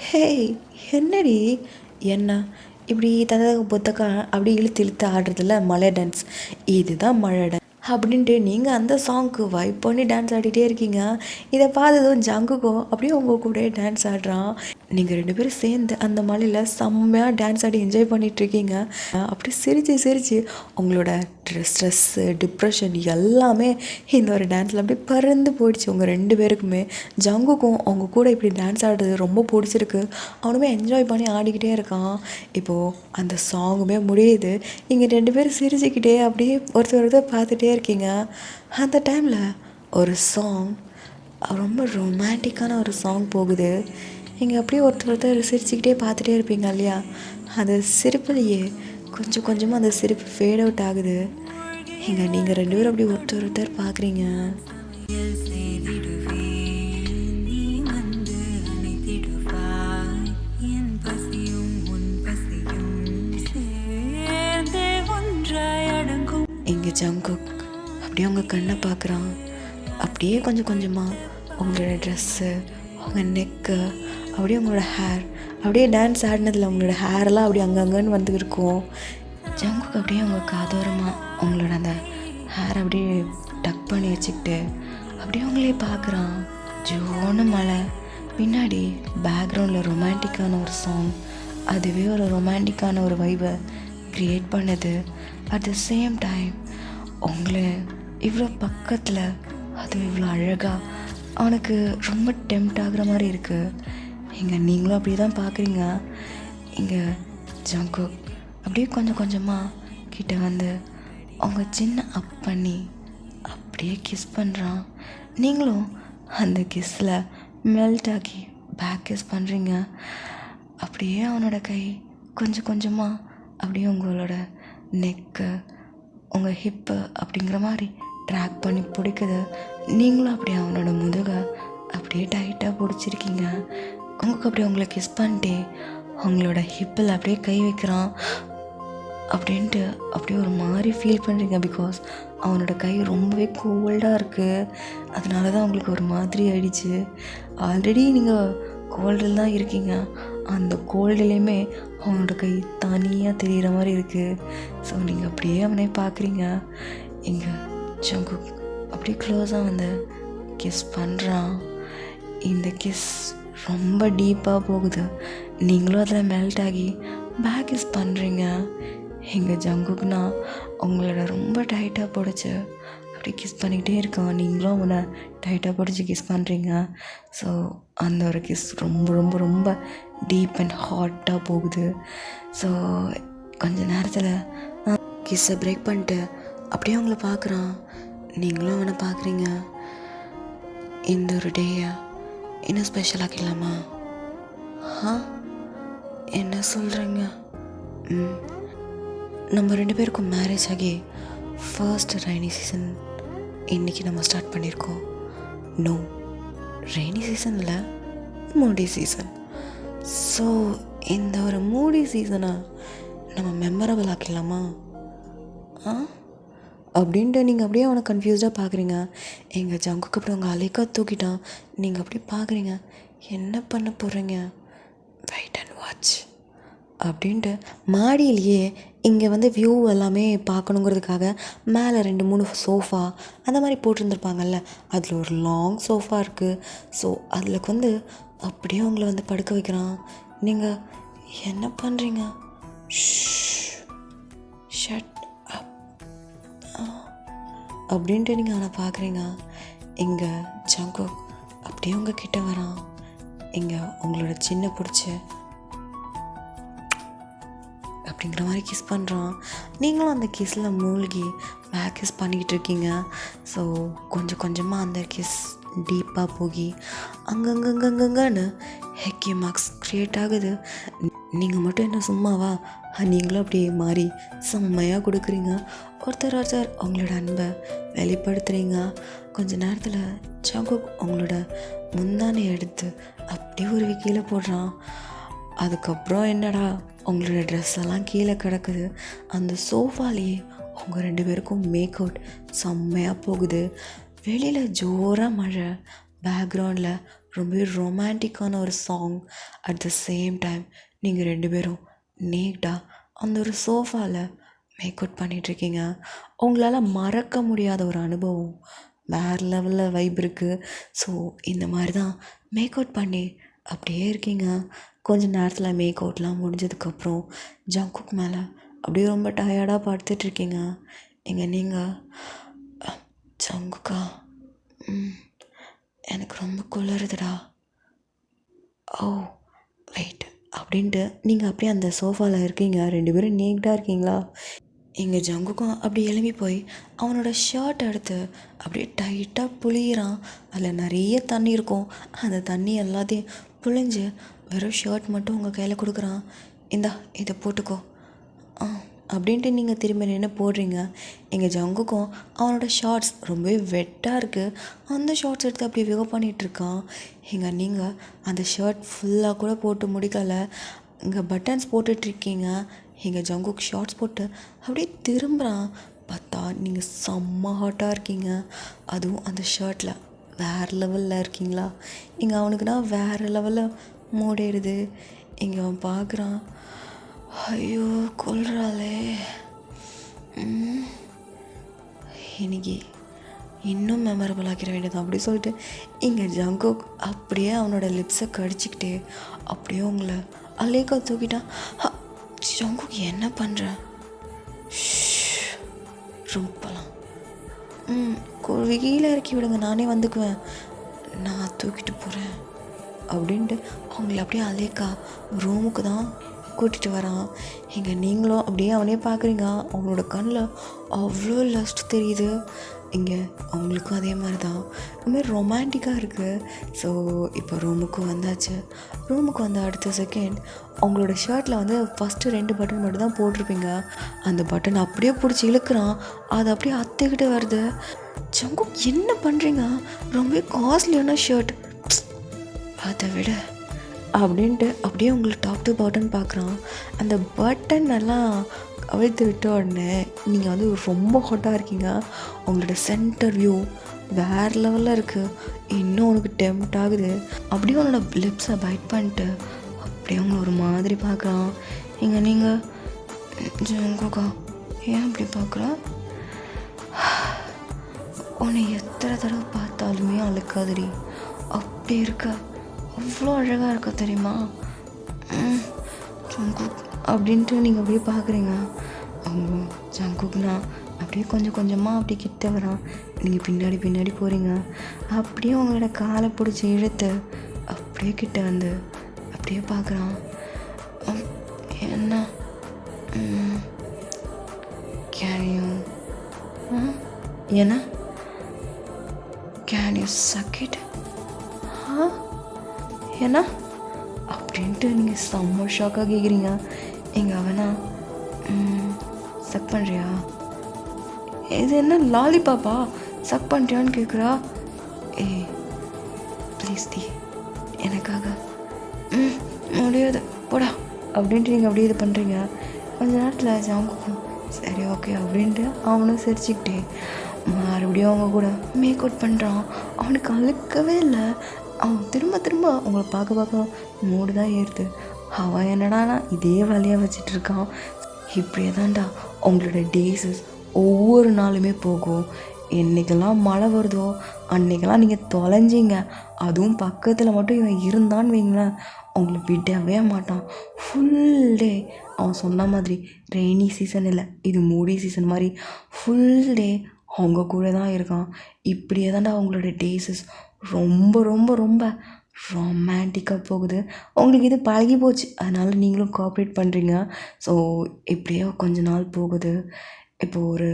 ஹே என்னடி என்ன இப்படி பொத்தக்க அப்படி இழுத்து ஆடுறதில்ல மழை டான்ஸ், இதுதான் மழை டான்ஸ் அப்படின்ட்டு நீங்கள் அந்த சாங்க்கு வைப் பண்ணி டான்ஸ் ஆடிட்டே இருக்கீங்க. இதை பார்த்ததும் ஜங்குக்கும் அப்படியே உங்கள் கூட டான்ஸ் ஆடுறான். நீங்கள் 2 பேரும் சேர்ந்து அந்த மலையில் செம்மையாக டான்ஸ் ஆடி என்ஜாய் பண்ணிகிட்ருக்கீங்க. அப்படி சிரித்து உங்களோட ஸ்ட்ரெஸ்ஸு, டிப்ரெஷன் எல்லாமே இந்த ஒரு டான்ஸில் அப்படியே பறந்து போயிடுச்சு உங்கள் 2 பேருக்குமே. ஜங்குக்கும் அவங்க கூட இப்படி டான்ஸ் ஆடுறது ரொம்ப பிடிச்சிருக்கு. அவனுமே என்ஜாய் பண்ணி ஆடிக்கிட்டே இருக்கான். இப்போது அந்த சாங்குமே முடியுது. இங்கே 2 பேரும் சிரிச்சுக்கிட்டே அப்படியே ஒருத்தர் பார்த்துட்டே இருக்கீங்க. அந்த டைமில் ஒரு சாங், ரொம்ப ரொமான்டிக்கான ஒரு சாங் போகுது. நீங்கள் அப்படியே ஒருத்தர் சிரிச்சுக்கிட்டே பார்த்துட்டே இருப்பீங்க இல்லையா, அது சிரிப்புலையே கொஞ்சம் கொஞ்சமாக அந்த சிரிப்பு ஃபேட் அவுட் ஆகுது. இங்கே நீங்கள் 2 பேரும் அப்படியே ஒருத்தர் பார்க்குறீங்க. இங்கே ஜங்குக் அப்படியே உங்கள் கண்ணை பார்க்குறான். அப்படியே கொஞ்சம் கொஞ்சமாக உங்களோட ட்ரெஸ்ஸு, உங்கள் நெக்கு, அப்படியே உங்களோட ஹேர், அப்படியே டான்ஸ் ஆடினதில் உங்களோட ஹேரெல்லாம் அப்படியே அங்கங்கன்னு வந்து இருக்கும். ஜங்குக்கு அப்படியே உங்கள் காதோரமாக உங்களோட அந்த ஹேர் அப்படியே டக் பண்ணி வச்சுக்கிட்டு அப்படியே உங்களே பார்க்குறான். ஜோன்னு மழை, பின்னாடி பேக்ரவுண்டில் ரொமான்டிக்கான ஒரு சாங், அதுவே ஒரு ரொமான்டிக்கான ஒரு வைபை க்ரியேட் பண்ணுது. அட் த சேம் டைம் உங்களை இவ்வளோ பக்கத்தில், அதுவும் இவ்வளோ அழகாக அவனுக்கு ரொம்ப டெம்ட் ஆகுற மாதிரி இருக்குது. இங்கே நீங்களும் அப்படி தான் பார்க்குறீங்க. இங்கே ஜங்குக் அப்படியே கொஞ்சம் கொஞ்சமாக கிட்ட வந்து அவங்க சின்ன அப் பண்ணி அப்படியே கிஸ் பண்ணுறான். நீங்களும் அந்த கிஸ்ஸில் மெல்ட் ஆகி பேக் கிஸ் பண்ணுறீங்க. அப்படியே அவனோட கை கொஞ்சம் கொஞ்சமாக அப்படியே உங்களோட நெக்கு, உங்கள் ஹிப்பு அப்படிங்கிற மாதிரி ட்ராக் பண்ணி பிடிக்குது. நீங்களும் அப்படியே அவனோட முதுகை அப்படியே டைட்டாக பிடிச்சிருக்கீங்க. உங்களுக்கு அப்படியே உங்களை கிஸ் பண்ணிட்டு அவங்களோட ஹிப்பில் அப்படியே கை வைக்கிறான் அப்படின்ட்டு அப்படியே ஒரு மாதிரி ஃபீல் பண்ணுறீங்க. பிகாஸ் அவனோட கை ரொம்பவே கோல்டாக இருக்குது. அதனால தான் உங்களுக்கு ஒரு மாதிரி ஆயிடுச்சு. ஆல்ரெடி நீங்கள் கோல்டில் தான் இருக்கீங்க. அந்த கோல்டுலேயுமே அவனோட கை தனியாக தெரிகிற மாதிரி இருக்குது. ஸோ நீங்கள் அப்படியே அவனே பார்க்குறீங்க. இங்கே ஜங்குக் அப்படியே க்ளோஸாக வந்து கிஸ் பண்ணுறான். இந்த கிஸ் ரொம்ப டீப்பாக போகுது. நீங்களும் அதில் மெல்ட் ஆகி பேக் கிஸ் பண்ணுறீங்க. எங்கள் ஜங்குக்னா உங்களோட ரொம்ப டைட்டாக பிடிச்சி அப்படி கிஸ் பண்ணிக்கிட்டே இருக்கான். நீங்களும் அவனை டைட்டாக பிடிச்சி கிஸ் பண்ணுறீங்க. ஸோ அந்த ஒரு கிஸ் ரொம்ப ரொம்ப ரொம்ப டீப் அண்ட் ஹாட்டாக போகுது. ஸோ கொஞ்ச நேரத்தில் கிஸ்ஸை பிரேக் பண்ணிட்டு அப்படியே அவங்கள பார்க்குறான். நீங்களும் அவனை பார்க்குறீங்க. இந்த ஒரு டேயை இன்னும் ஸ்பெஷலாக்கலாமா? என்ன சொல்கிறீங்க? நம்ம 2 பேருக்கும் மேரேஜ் ஆகி ஃபர்ஸ்ட் ரெய்னி சீசன் இன்றைக்கி நம்ம ஸ்டார்ட் பண்ணியிருக்கோம். நோ, ரெய்னி சீசனில் மூடி சீசன். ஸோ இந்த ஒரு மூடி சீசனை நம்ம மெமரபிள் ஆக்கலாமா அப்படின்ட்டு நீங்கள் அப்படியே அவனை கன்ஃபியூஸ்டாக பார்க்குறீங்க. எங்கள் ஜங்குக்கு அப்புறம் உங்கள் அலைக்கா தூக்கிட்டான். நீங்கள் அப்படி பார்க்குறீங்க. என்ன பண்ண போகிறீங்க? வெயிட் அண்ட் வாட்ச் அப்படின்ட்டு மாடியிலேயே இங்கே வந்து வியூ எல்லாமே பார்க்கணுங்கிறதுக்காக மேலே 2-3 சோஃபா அந்த மாதிரி போட்டிருந்துருப்பாங்கல்ல, அதில் ஒரு லாங் சோஃபா இருக்குது. ஸோ அதில் வந்து அப்படியே அவங்கள வந்து படுக்க வைக்கிறான். நீங்கள் என்ன பண்ணுறீங்க? ஷட் அப் அப்படின்ட்டு நீங்கள் அவனை பார்க்குறீங்க. இங்கே ஜங்குக் அப்படியே உங்கள் கிட்ட வரான். இங்கே உங்களோட சின்ன பிடிச்சி அப்படிங்கிற மாதிரி கிஸ் பண்ணுறான். நீங்களும் அந்த கிஸ்ஸில் மூழ்கி பேக் கிஸ் பண்ணிக்கிட்டு இருக்கீங்க. ஸோ கொஞ்சம் கொஞ்சமாக அந்த கிஸ் டீப்பாக போகி அங்கங்கங்கங்கன்னு ஹெக்கி மார்க்ஸ் க்ரியேட் ஆகுது. நீங்கள் மட்டும் என்ன சும்மாவா? நீங்களும் அப்படியே மாறி செம்மையாக கொடுக்குறீங்க. ஒருத்தர் உங்களோட அன்பை வெளிப்படுத்துகிறீங்க. கொஞ்ச நேரத்தில் ஜங்குக் உங்களோட முந்தானை எடுத்து அப்படியே ஒரு கீழே போடுறான். அதுக்கப்புறம் என்னடா, உங்களோட ட்ரெஸ் எல்லாம் கீழே கிடக்குது. அந்த சோஃபாலேயே அவங்க 2 பேருக்கும் மேக் அவுட் செம்மையாக போகுது. வெளியில் ஜோராக மழை, பேக்ரவுண்டில் ரொம்ப ரொமான்டிக்கான ஒரு song. At the same time நீங்கள் 2 பேரும் நேக்டாக அந்த ஒரு சோஃபாவில் மேக் அவுட் பண்ணிகிட்ருக்கீங்க. உங்களால் மறக்க முடியாத ஒரு அனுபவம், வேறு லெவலில் வைப் இருக்குது. ஸோ இந்த மாதிரி தான் மேக் அவுட் பண்ணி அப்படியே இருக்கீங்க. கொஞ்சம் நேரத்தில் மேக் அவுட்லாம் முடிஞ்சதுக்கப்புறம் ஜங்குக் மேலே அப்படியே ரொம்ப டயர்டாக படுத்துட்ருக்கீங்க. நீங்கள் ஜங்குக்கா, எனக்கு ரொம்ப குளிருதுடா. ஓ வெயிட் அப்படின்ட்டு நீங்கள் அப்படியே அந்த சோஃபாவில் இருக்கீங்க. 2 பேரும் நேக்டாக இருக்கீங்களா? எங்கள் ஜங்குக்கும் அப்படி எழும்பி போய் அவனோட ஷர்ட் எடுத்து அப்படியே டைட்டாக புளியிறான். அதில் நிறைய தண்ணி இருக்கும். அந்த தண்ணி எல்லாத்தையும் புழிஞ்சு வெறும் ஷர்ட் மட்டும் உங்கள் கையில் கொடுக்குறான். இந்தா இதை போட்டுக்கோ அப்படின்ட்டு நீங்கள் திரும்பி நின்று போடுறீங்க. எங்கள் ஜங்குக்கும் அவனோட ஷார்ட்ஸ் ரொம்பவே வெட்டாக இருக்குது. அந்த ஷார்ட்ஸ் எடுத்து அப்படியே விவ பண்ணிகிட்ருக்கான். நீங்கள் அந்த ஷர்ட் ஃபுல்லாக கூட போட்டு முடிக்கலை. இங்கே பட்டன்ஸ் போட்டுட்ருக்கீங்க. எங்கள் ஜங்குக் ஷார்ட்ஸ் போட்டு அப்படியே திரும்புகிறான். பார்த்தா நீங்கள் செம்ம ஹாட்டாக இருக்கீங்க. அதுவும் அந்த ஷர்ட்டில் வேறு லெவலில் இருக்கீங்களா? இங்கே அவனுக்குன்னா வேறு லெவலில் மூடிடுது. இங்கே அவன் பார்க்குறான். ஐயோ கொல்றாளே, இன்னைக்கு இன்னும் மெமரபிள் ஆக்கிட வேண்டியது அப்படி சொல்லிட்டு இங்கே ஜங்குக் அப்படியே அவனோட லிப்ஸை கடிச்சிக்கிட்டே அப்படியே உங்களை அலேக்கா தூக்கிட்டான். ஜங்குக் என்ன பண்ணுற? ரூப்பலாம் கீழே இறக்கி விடுங்க, நானே வந்துக்குவேன், நான் தூக்கிட்டு போகிறேன் அப்படின்ட்டு அவங்கள அப்படியே அலேக்கா ரூமுக்கு தான் கூட்டிகிட்டு வரான். இங்கே நீங்களும் அப்படியே அவனே பார்க்குறீங்க. அவங்களோட கண்ணில் அவ்வளோ லஸ்ட் தெரியுது. இங்கே அவங்களுக்கும் அதே மாதிரி தான் ரொம்பமாரி ரொமான்டிக்காக இருக்குது. ஸோ இப்போ ரூமுக்கு வந்தாச்சு. ரூமுக்கு வந்த அடுத்த செகண்ட் அவங்களோட ஷர்ட்டில் வந்து ஃபஸ்ட்டு 2 பட்டன் மட்டும் தான் போட்டிருப்பீங்க. அந்த பட்டன் அப்படியே பிடிச்சி இழுக்கிறான். அது அப்படியே அத்துக்கிட்டு வருது. ஜங்குக் என்ன பண்ணுறீங்க? ரொம்ப காஸ்ட்லியான ஷர்ட், அதை விட அப்படின்ட்டு அப்படியே உங்களுக்கு டாப் டு பாட்டன் பார்க்குறான். அந்த பட்டன் எல்லாம் அவிழ்த்து விட்ட உடனே நீங்கள் வந்து ரொம்ப ஹாட்டாக இருக்கீங்க. உங்களோட சென்டர் வியூ வேறு லெவலில் இருக்குது. இன்னும் உனக்கு டெம்ட் ஆகுது. அப்படியே உன்னோட லிப்ஸை பைட் பண்ணிட்டு அப்படியே உங்களை ஒரு மாதிரி பார்க்குறான். இங்கே நீங்கள் ஜங்குக்கா ஏன் அப்படி பார்க்குறா? உன்னை எத்தனை தடவை பார்த்தாலுமே அழுக்காதுடி, அப்படி இருக்க, அவ்வளோ அழகாக இருக்க தெரியுமா ஜங்குக் அப்படின்ட்டு நீங்கள் அப்படியே பார்க்குறீங்க. அவங்க ஜங்குக்னா அப்படியே கொஞ்சம் கொஞ்சமாக அப்படி கிட்ட வரான். நீங்கள் பின்னாடி பின்னாடி போகிறீங்க. அப்படியே உங்களோட காலை பிடிச்சி இழுத்து அப்படியே கிட்ட வந்து அப்படியே பார்க்குறான். என்ன கேன் ஏன்னா கேன் யூ சக் இட் ஏன்னா அப்படின்ட்டு நீங்கள் செம்ம ஷாக்காக கேட்குறீங்க. எங்கள் அவனா சக் பண்ணுறியா? இது என்ன லாலிபாப்பா சக் பண்ணுறியான்னு கேட்குறா. ஏய் ப்ளீஸ் டி எனக்காக. முடியாது போடா அப்படின்ட்டு நீங்கள் அப்படியே இது பண்ணுறீங்க. கொஞ்ச நேரத்தில் ஜங்குக்கும் சரி ஓகே அப்படின்ட்டு அவனும் சிரிச்சுக்கிட்டே மறுபடியும் அவங்க கூட மேக் அவுட் பண்ணுறான். அவனுக்கு அழுக்கவே இல்லை. அவன் திரும்ப திரும்ப அவங்கள பார்க்க மூடு தான் ஏறுது. அவன் என்னடானா இதே வேலையாக வச்சிட்ருக்கான். இப்படியே தான்டா அவங்களோட டேஸஸ் ஒவ்வொரு நாளுமே போகும். என்றைக்கெல்லாம் மழை வருதோ அன்றைக்கெல்லாம் நீங்கள் தொலைஞ்சிங்க. அதுவும் பக்கத்தில் மட்டும் இவன் இருந்தான்னு வைங்களேன், அவங்கள விடவே மாட்டான். ஃபுல் டே அவன் சொன்ன மாதிரி ரெய்னி சீசன் இல்லை, இது மூடி சீசன் மாதிரி ஃபுல் டே அவங்க கூட தான் இருக்கான். இப்படியே தான்டா அவங்களோட டேஸஸ் ரொம்ப ரொம்ப ரொம்ப ரொமான்டிக்காக போகுது. உங்களுக்கு இது பழகி போச்சு, அதனால் நீங்களும் கோஆப்ரேட் பண்ணுறீங்க. ஸோ இப்படியே கொஞ்ச நாள் போகுது. இப்போது ஒரு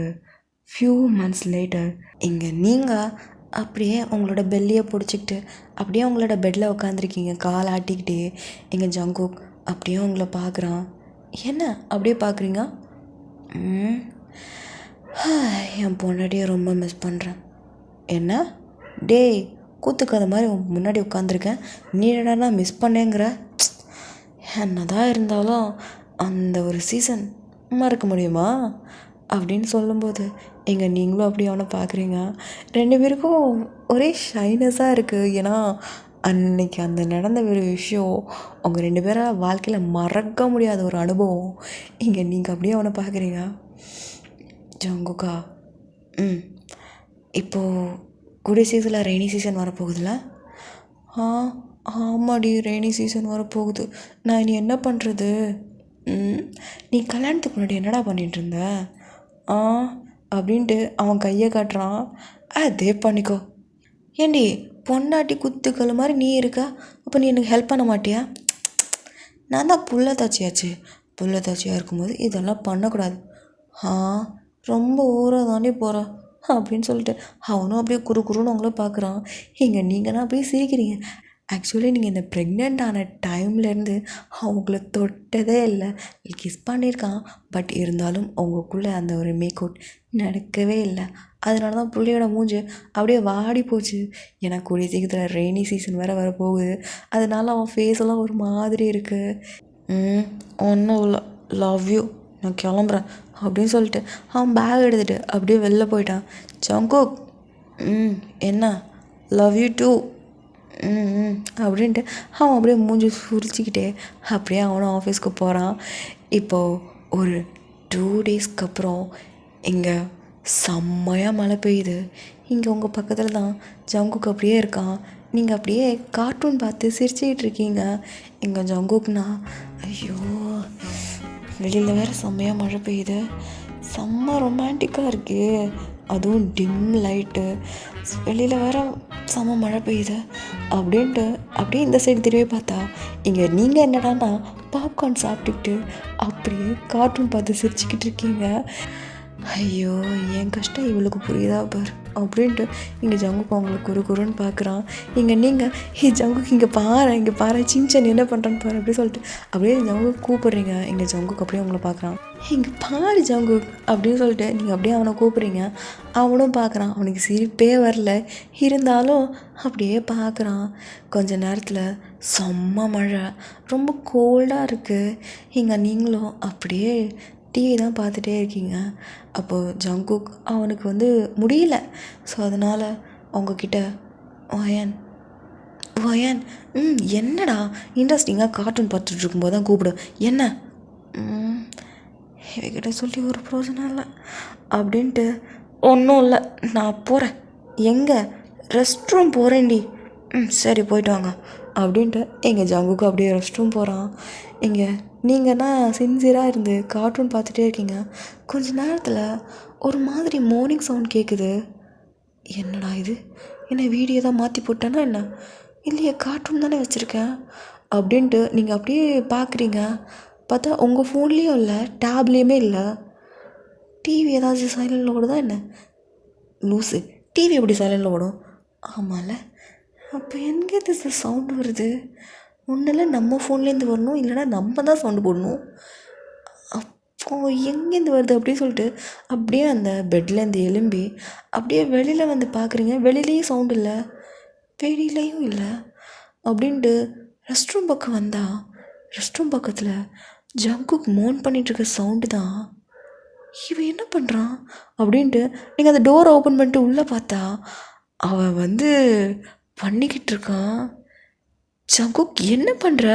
ஃபியூ மந்த்ஸ் லேட்டர் இங்கே நீங்கள் அப்படியே உங்களோட பெல்லியை பிடிச்சிக்கிட்டு அப்படியே உங்களோட பெட்டில் உட்காந்துருக்கீங்க கால் ஆட்டிக்கிட்டே. எங்கள் ஜங்குக் அப்படியே உங்களை பார்க்குறான். என்ன அப்படியே பார்க்குறீங்க? என் பொண்டாட்டியை ரொம்ப மிஸ் பண்ணுறேன். என்ன டேய் கூத்துக்காத மாதிரி முன்னாடி உட்காந்துருக்கேன், நீ என்னடா மிஸ் பண்ணேங்கிற? என்ன தான் இருந்தாலும் அந்த ஒரு சீசன் மறக்க முடியுமா அப்படின்னு சொல்லும்போது எங்கே நீங்களும் அப்படி அவனை பார்க்குறீங்க. 2 பேருக்கும் ஒரே ஷைனஸாக இருக்குது. ஏன்னா அன்னைக்கு அந்த நடந்த ஒரு விஷயம் அவங்க 2 பேரால் வாழ்க்கையில் மறக்க முடியாத ஒரு அனுபவம். இங்கே நீங்கள் அப்படியே அவனை பார்க்குறீங்க. ஜங்குக்கா இப்போது கூடிய சீசனில் ரெய்னி சீசன் வரப்போகுதுல்ல? ஆமாடி ரெய்னி சீசன் வரப்போகுது. நான் இனி என்ன பண்ணுறது? நீ கல்யாணத்துக்கு முன்னாடி என்னடா பண்ணிகிட்டு இருந்த அப்படின்ட்டு அவன் கையை காட்டுறான். அதே பண்ணிக்கோ. ஏண்டி பொண்டாட்டி குத்துக்கள் மாதிரி நீ இருக்கா, அப்போ நீ எனக்கு ஹெல்ப் பண்ண மாட்டியா? நான் தான் புள்ள தாச்சியாச்சு. புள்ள தாச்சியாக இருக்கும்போது இதெல்லாம் பண்ணக்கூடாது. ரொம்ப ஊராக தாண்டி போகிறேன் அப்படின்னு சொல்லிட்டு அவனும் அப்படியே குறுன்னு அவங்கள பார்க்குறான். இங்கே நீங்கன்னா அப்படியே சிரிக்கிறீங்க. ஆக்சுவலி நீங்கள் இந்த ப்ரெக்னென்ட் ஆன டைம்லேருந்து அவங்கள தொட்டதே இல்லை. கிஸ் பண்ணியிருக்கான், பட் இருந்தாலும் அவங்களுக்குள்ளே அந்த ஒரு மேக் அவுட் நடக்கவே இல்லை. அதனால தான் பிள்ளையோட மூஞ்சி அப்படியே வாடி போச்சு. ஏன்னா கூடிய சீக்கிரத்தில் ரெய்னி சீசன் வேறு வரப்போகுது. அதனால அவன் ஃபேஸெல்லாம் ஒரு மாதிரி இருக்குது. ஒன்றும் இல்லை, லவ் யூ, நான் கிளம்புறேன் அப்படின்னு சொல்லிட்டு அவன் பேக் எடுத்துகிட்டு அப்படியே வெளில போயிட்டான். ஜங்குக் என்ன லவ் யூ டூ அப்படின்ட்டு அவன் அப்படியே மூஞ்சி சுரிச்சிக்கிட்டே அப்படியே அவனும் ஆஃபீஸ்க்கு போகிறான். இப்போது ஒரு 2 டேஸ்க்கு அப்புறம் இங்கே செம்மையாக மழை பெய்யுது. இங்கே உங்கள் பக்கத்தில் தான் ஜங்குக் அப்படியே இருக்கான். நீங்கள் அப்படியே கார்ட்டூன் பார்த்து சிரிச்சுக்கிட்டு இருக்கீங்க. இங்கே ஜங்குக்னா ஐயோ வெளியில் வேறு செம்மையாக மழை பெய்யுது, செம்ம ரொமான்டிக்காக இருக்குது அதுவும் டிம் லைட்டு, வெளியில் வேற செம மழை பெய்யுது அப்படின்ட்டு அப்படியே இந்த சைடு திரும்பி பார்த்தா இங்கே நீங்கள் என்னடான்னா பாப்கார்ன் சாப்பிட்டுக்கிட்டு அப்படியே கார்ட்டூன் பார்த்து சிரிச்சுக்கிட்டு இருக்கீங்க. ஐயோ, என் கஷ்டம் இவளுக்கு புரியுதா பார் அப்படின்ட்டு இங்கே ஜங்குக்கு அவங்களுக்கு குறுன்னு பார்க்குறான். நீங்கள் ஜங்குக்கு இங்கே பாரு சின்சன் என்ன பண்ணுறான்னு பாரு அப்படி சொல்லிட்டு அப்படியே ஜங்குக்கு கூப்பிட்றீங்க. இங்கே ஜங்குக்கு அப்படியே அவங்கள பார்க்குறான். இங்கே பாரு ஜங்குக் அப்படின்னு சொல்லிட்டு நீங்கள் அப்படியே அவனை கூப்பிட்றீங்க. அவனும் பார்க்குறான். அவனுக்கு சிரிப்பே வரல, இருந்தாலும் அப்படியே பார்க்குறான். கொஞ்ச நேரத்தில் செம்ம மழை, ரொம்ப கோல்டாக இருக்குது. இங்கே நீங்களும் அப்படியே டிவி தான் பார்த்துட்டே இருக்கீங்க. அப்போது ஜங்குக் அவனுக்கு முடியல. ஸோ அதனால் அவங்கக்கிட்ட வயன் என்னடா இன்ட்ரெஸ்டிங்காக கார்ட்டூன் பார்த்துட்டு இருக்கும்போது தான் கூப்பிடு, என்ன இவகிட்ட சொல்லி ஒரு பிரோஜனம் இல்லை அப்படின்ட்டு, ஒன்றும் இல்லை நான் போகிறேன். எங்கே? ரெஸ்ட் ரூம் போகிறேன்டி. சரி போயிட்டு வாங்க அப்படின்ட்டு எங்கள் ஜங்குக்கு அப்படியே ரெஸ்ட் ரூம் போகிறான். இங்கே நீங்கன்னா சின்சியராக இருந்து கார்ட்டூன் பார்த்துட்டே இருக்கீங்க. கொஞ்ச நேரத்தில் ஒரு மாதிரி மார்னிங் சவுண்ட் கேட்குது. என்னடா இது, என்ன வீடியோ தான் மாற்றி போட்டேன்னா என்ன? இல்லையே, கார்ட்டூன் தானே வச்சுருக்கேன் அப்படின்ட்டு நீங்கள் அப்படியே பார்க்குறீங்க. பார்த்தா உங்கள் ஃபோன்லேயும் இல்லை, டேப்லேயுமே இல்லை. டிவி ஏதாச்சும் சைலண்டில் ஓடுதா என்ன? லூஸு, டிவி எப்படி சைலண்டில் ஓடும்? ஆமாம்ல, அப்போ எங்கேருந்து சவுண்டு வருது? ஒன்றில் நம்ம ஃபோன்லேருந்து வரணும், இல்லைனா நம்ம தான் சவுண்டு போடணும். அப்போது எங்கேருந்து வருது அப்படின்னு சொல்லிட்டு அப்படியே அந்த பெட்லேருந்து எழும்பி அப்படியே வெளியில் பார்க்குறீங்க. வெளியிலையும் சவுண்டு இல்லை, வெளியிலையும் இல்லை அப்படின்ட்டு ரெஸ்ட் ரூம் பக்கம் வந்தால் ரெஸ்ட் ரூம் பக்கத்தில் ஜங்குக் மோன் பண்ணிகிட்ருக்க சவுண்டு தான். இவன் என்ன பண்ணுறான் அப்படின்ட்டு நீங்கள் அந்த டோரை ஓப்பன் பண்ணிட்டு உள்ளே பார்த்தா அவன் பண்ணிக்கிட்டு இருக்கான். ஜங்குக் என்ன பண்ணுற?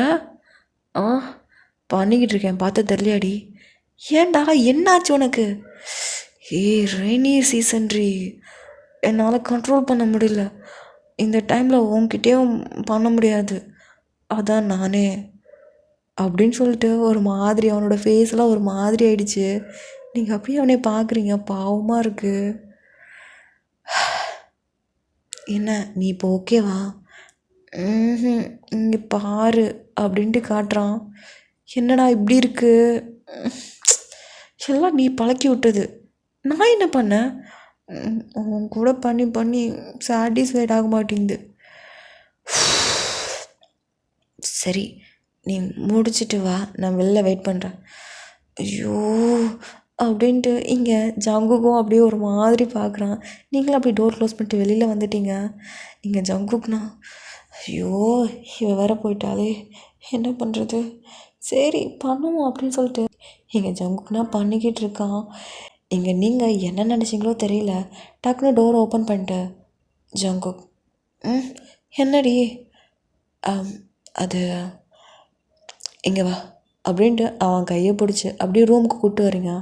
பண்ணிக்கிட்டு இருக்கேன், பார்த்து தெரியலையாடி? ஏன்டா என்னாச்சு உனக்கு? ரெய்னி சீசன்ரி, என்னால் கண்ட்ரோல் பண்ண முடியல. இந்த டைமில் உன்கிட்டேயும் பண்ண முடியாது, அதான் நானே அப்படின்னு சொல்லிட்டு ஒரு மாதிரி அவனோட ஃபேஸ்லாம் ஒரு மாதிரி ஆயிடுச்சு. நீங்கள் அப்படியே அவனே பார்க்குறீங்க, பாவமாக இருக்குது. என்ன நீ இப்போ ஓகேவா? இங்கே பாரு அப்படின்ட்டு காட்டுறான். என்னடா இப்படி இருக்கு? எல்லாம் நீ பழக்கி விட்டது. நான் என்ன பண்ணேன்? உன் கூட பண்ணி பண்ணி சாட்டிஸ்ஃபைட் ஆக மாட்டேங்குது. சரி, நீ முடிச்சிட்டு வா, நான் வெளில வெயிட் பண்ணுறேன். ஐயோ அப்படின்ட்டு இங்கே ஜங்குக்கும் அப்படியே ஒரு மாதிரி பார்க்குறான். நீங்களும் அப்படியே டோர் க்ளோஸ் பண்ணிட்டு வெளியில் வந்துட்டீங்க. இங்கே ஜங்குக்னா ஐயோ இவ வேற போயிட்டாலே, என்ன பண்ணுறது? சரி பண்ணுவோம் அப்படின்னு சொல்லிட்டு இங்கே ஜங்குக்னா பண்ணிக்கிட்டு இருக்கான். இங்கே நீங்கள் என்ன நினச்சிங்களோ தெரியல, டக்குன்னு டோர் ஓப்பன் பண்ணிட்டு ஜங்குக் என்னடி அது இங்கே வா அப்படின்ட்டு அவன் கையை பிடிச்சி அப்படியே ரூமுக்கு கூப்பிட்டு வரீங்க.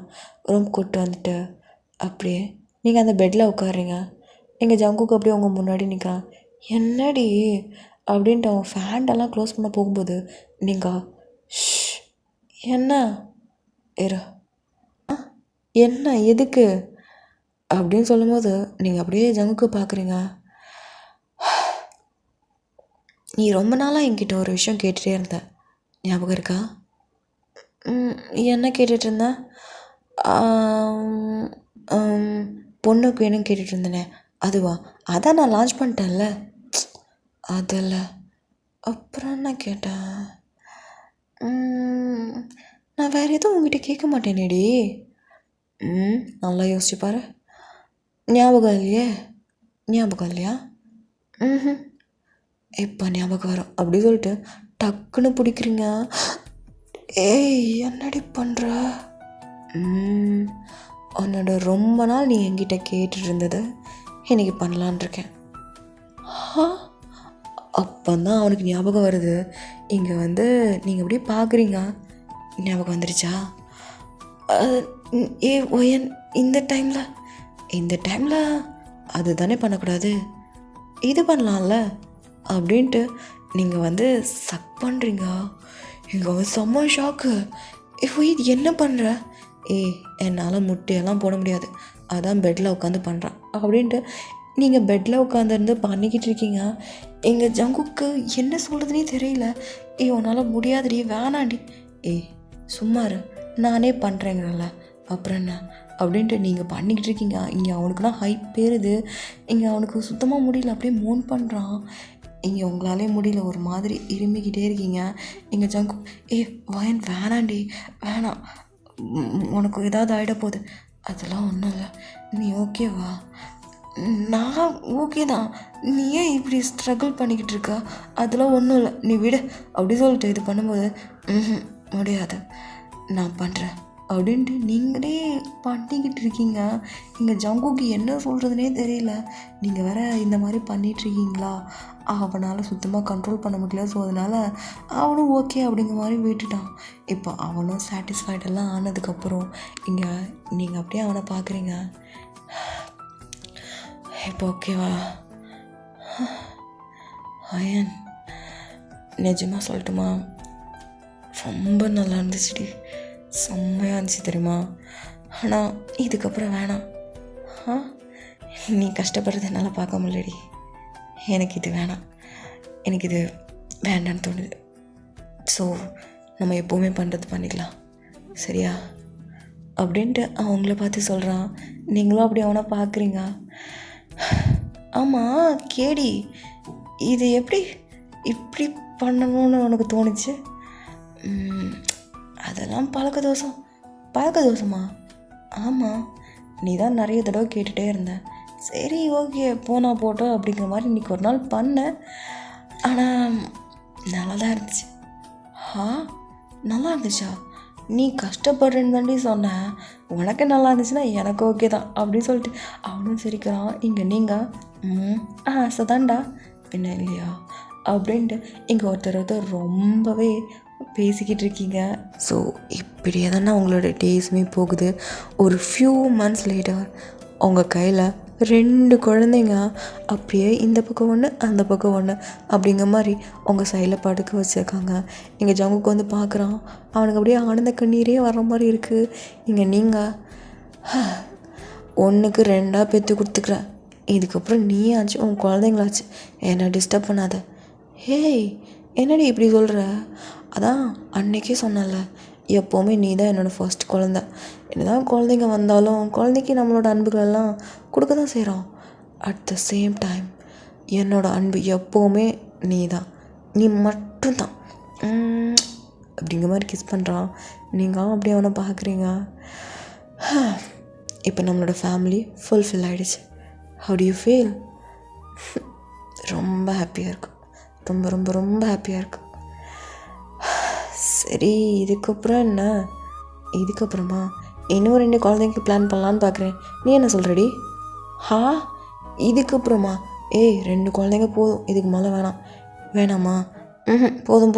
ரூமுக்கு கூப்பிட்டு வந்துட்டு அப்படியே நீங்கள் அந்த பெட்டில் உட்காடுறீங்க. எங்கள் ஜங்குக்கு அப்படியே உங்கள் முன்னாடி நிற்கிறான். என்னடி அப்படின்ட்டு அவன் ஃபேண்டெல்லாம் க்ளோஸ் பண்ண போகும்போது நீங்கள் என்ன என்ன எதுக்கு அப்படின்னு சொல்லும்போது நீங்கள் அப்படியே ஜங்குக்கு பார்க்குறீங்க. நீ ரொம்ப நாளாக என்கிட்ட ஒரு விஷயம் கேட்டுகிட்டே இருந்த, ஞாபகம் இருக்கா? என்ன கேட்டுட்டு இருந்தேன்? பொண்ணுக்கு வேணும் கேட்டுட்டு இருந்தேனே, அதுவா? அதான் நான் லான்ச் பண்ணிட்டேன்ல. அதில் அப்புறம் என்ன கேட்டேன்? நான் வேறு எதுவும் உங்ககிட்ட கேட்க மாட்டேனேடி. நல்லா யோசிச்சு பாரு. ஞாபகம் இல்லையா? இப்போ ஞாபகம் வரும் அப்படி சொல்லிட்டு டக்குன்னு பிடிக்கிறீங்க. என்னடி பண்ணுற? உன்னோட ரொம்ப நாள் நீ என்கிட்ட கேட்டுட்டு இருந்தது இன்னைக்கு பண்ணலான் இருக்கேன். அப்போ தான் அவனுக்கு ஞாபகம் வருது. இங்கே நீங்கள் அப்படியே பார்க்குறீங்க, ஞாபகம் வந்துருச்சா? ஒயன் இந்த டைமில் அது தானே பண்ணக்கூடாது, இது பண்ணலாம்ல அப்படின்ட்டு நீங்கள் சக் பண்ணுறீங்க. இங்கே செம்ம ஷாக்கு. இது என்ன பண்ணுற? என்னால் முட்டையெல்லாம் போட முடியாது, அதான் பெட்டில் உட்காந்து பண்ணுறான் அப்படின்ட்டு நீங்கள் பெட்டில் உட்காந்துருந்து பண்ணிக்கிட்டு இருக்கீங்க. எங்கள் ஜங்குக்கு என்ன சொல்கிறதுனே தெரியல. உன்னால் முடியாதுடி, வேணாண்டி. சும்மா இரு, நானே பண்ணுறேங்கிறல்ல, அப்புறம் என்ன அப்படின்ட்டு நீங்கள் பண்ணிக்கிட்டு இருக்கீங்க. இங்கே அவனுக்குலாம் ஹைப் பேருது. இங்கே அவனுக்கு சுத்தமாக முடியல, அப்படியே மோன் பண்ணுறான். இங்கே உங்களாலே முடியல, ஒரு மாதிரி இருமிக்கிட்டே இருக்கீங்க. எங்கள் ஜங்கு வயன் வேணாண்டி, வேணாம், உனக்கு ஏதாவது ஆகிட போகுது. அதெல்லாம் ஒன்றும் இல்லை, நீ ஓகேவா? நான் ஓகே தான், நீ ஏன் இப்படி ஸ்ட்ரகிள் பண்ணிக்கிட்டு இருக்க? அதெல்லாம் ஒன்றும் இல்லை, நீ விடு அப்படி சொல்லிட்டு இது பண்ணும்போது முடியாது, நான் பண்ணுறேன் அப்படின்ட்டு நீங்களே பண்ணிக்கிட்டு இருக்கீங்க. எங்கள் ஜங்குக்கு என்ன சொல்கிறதுனே தெரியல. நீங்கள் வேற இந்த மாதிரி பண்ணிகிட்ருக்கீங்களா? அவனால் சுத்தமாக கண்ட்ரோல் பண்ண முடியல. ஸோ அதனால் அவனும் ஓகே அப்படிங்கிற மாதிரி விட்டுட்டான். இப்போ அவனும் சாட்டிஸ்ஃபைடெல்லாம் ஆனதுக்கப்புறம் இங்கே நீங்கள் அப்படியே அவனை பார்க்குறீங்க. இப்போ ஓகேவா அயன்? நிஜமாக சொல்லட்டுமா, ரொம்ப நல்லா இருந்துச்சுடி, செம்மையாக இருந்துச்சு தெரியுமா? ஆனால் இதுக்கப்புறம் வேணாம். நீ கஷ்டப்படுறது என்னால் பார்க்க முடியலடி. எனக்கு இது வேணாம், எனக்கு இது வேண்டான்னு தோணுது. ஸோ நம்ம எப்போவுமே பண்ணுறது பண்ணிக்கலாம், சரியா? அப்படின்ட்டு அவங்கள பார்த்து சொல்கிறான். நீங்களும் அப்படி அவனை பார்க்குறீங்க. ஆமாம் கேடி, இது எப்படி இப்படி பண்ணணும்னு உனக்கு தோணுச்சு? அதெல்லாம் பழக்க தோசமா? ஆமாம், நீ தான் நிறைய தடவை கேட்டுகிட்டே இருந்த. சரி ஓகே போனால் போட்டோம் அப்படிங்கிற மாதிரி இன்றைக்கி ஒரு நாள் பண்ணேன். ஆனால் நல்லா தான் இருந்துச்சு. நல்லா இருந்துச்சா? நீ கஷ்டப்படுறேன்னு தாண்டி சொன்னேன், உனக்கு நல்லா இருந்துச்சுன்னா எனக்கு ஓகே தான் அப்படின்னு சொல்லிட்டு அவனும் சிரிக்கிறான். இங்கே நீங்கள் ஆசைதான்டா பின்ன இல்லையா அப்படின்ட்டு இங்கே ஒருத்தர் ரொம்பவே பேசிக்கிட்டு இருக்கீங்க. ஸோ இப்படியே தானே உங்களோட டேஸுமே போகுது. ஒரு ஃபியூ மந்த்ஸ் லேட்டர் உங்கள் கையில் 2 குழந்தைங்க அப்படியே இந்த பக்கம் ஒன்று அந்த பக்கம் ஒன்று அப்படிங்கிற மாதிரி உங்கள் சைடில் படுக்க வச்சுருக்காங்க. எங்கள் ஜங்குக்கு வந்து பார்க்குறான். அவனுக்கு அப்படியே ஆனந்த கண்ணீரே வர்ற மாதிரி இருக்குது. இங்கே நீங்கள் 1க்கு 2 பெற்று கொடுத்துக்கிறேன், இதுக்கப்புறம் நீ ஆச்சு உன் குழந்தைங்களாச்சு, என்னை டிஸ்டர்ப் பண்ணாத. என்னடி இப்படி சொல்கிற? அதான் அன்னைக்கே சொன்னல, எப்போவுமே நீ தான் என்னோடய ஃபர்ஸ்ட் குழந்த. என்னதான் குழந்தைங்க வந்தாலும் குழந்தைக்கு நம்மளோட அன்புகளெல்லாம் கொடுக்க தான் செய்கிறோம். அட் த சேம் டைம் என்னோடய அன்பு எப்போவுமே நீ தான், நீ மட்டும்தான் அப்படிங்கிற மாதிரி கிஸ் பண்ணுறான். நீங்களும் அப்படியே அவனை பார்க்குறீங்க. இப்போ நம்மளோட ஃபேமிலி ஃபுல்ஃபில் ஆகிடுச்சு. How do you feel? ரொம்ப ஹாப்பியாக இருக்கும், ரொம்ப ரொம்ப ரொம்ப ஹாப்பியாக இருக்கும். சரி இதுக்கப்புறம் என்ன? இதுக்கப்புறமா இன்னும் 2 குழந்தைக்கு பிளான் பண்ணலான்னு பார்க்குறேன். நீ என்ன சொல்கிறடி? இதுக்கப்புறமா 2 குழந்தைங்க போதும், இதுக்கு மேலே வேணாமா? போதும்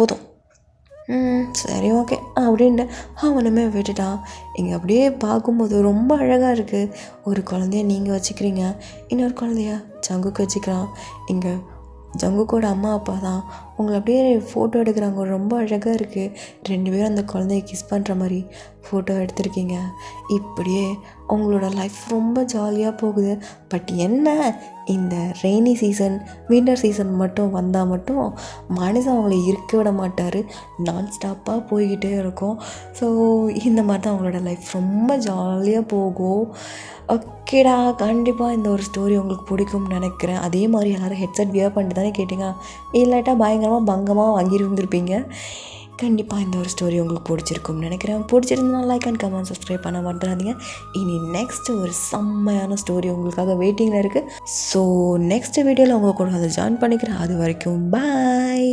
சரி ஓகே அப்படின்ட்டு அவனுமே விட்டுட்டான். இங்கே அப்படியே பார்க்கும்போது ரொம்ப அழகாக இருக்குது. ஒரு குழந்தைய நீங்கள் வச்சுக்கிறீங்க, இன்னொரு குழந்தைய ஜங்குக்கு வச்சுக்கிறான். இங்கே ஜங்குக்கோட அம்மா அப்பா தான் உங்களை அப்படியே ஃபோட்டோ எடுக்கிறாங்க. ரொம்ப அழகாக இருக்குது. 2 பேரும் அந்த குழந்தைய கிஸ் பண்ணுற மாதிரி ஃபோட்டோ எடுத்திருக்கீங்க. இப்படியே உங்களோட லைஃப் ரொம்ப ஜாலியாக போகுது. பட் என்ன, இந்த ரெய்னி சீசன் வின்டர் சீசன் மட்டும் வந்தால் மட்டும் மனுஷன் அவங்கள இருக்க விட மாட்டார். நான் ஸ்டாப்பாக போய்கிட்டே இருக்கும். ஸோ இந்த மாதிரி தான் அவங்களோட லைஃப் ரொம்ப ஜாலியாக போகும். ஓகேடா, கண்டிப்பாக இந்த ஒரு ஸ்டோரி உங்களுக்கு பிடிக்கும்னு நினைக்கிறேன். அதே மாதிரி எல்லோரும் ஹெட்செட் வியர் பண்ணிட்டு தானே கேட்டிங்க, இல்லாட்டா பயங்கரமாக பங்கமாக வாங்கியிருந்துருப்பீங்க. கண்டிப்பாக இந்த ஒரு ஸ்டோரி உங்களுக்கு பிடிச்சிருக்கும்னு நினைக்கிறேன். பிடிச்சிருந்தா லைக் அண்ட் கமெண்ட் சப்ஸ்கிரைப் பண்ண மறந்துடாதீங்க. இனி நெக்ஸ்ட்டு ஒரு செம்மையான ஸ்டோரி உங்களுக்காக வெயிட்டிங்கில் இருக்குது. ஸோ நெக்ஸ்ட் வீடியோவில் உங்கள் கூட அதை ஜாயின் பண்ணிக்கிறேன். அது வரைக்கும் பாய்.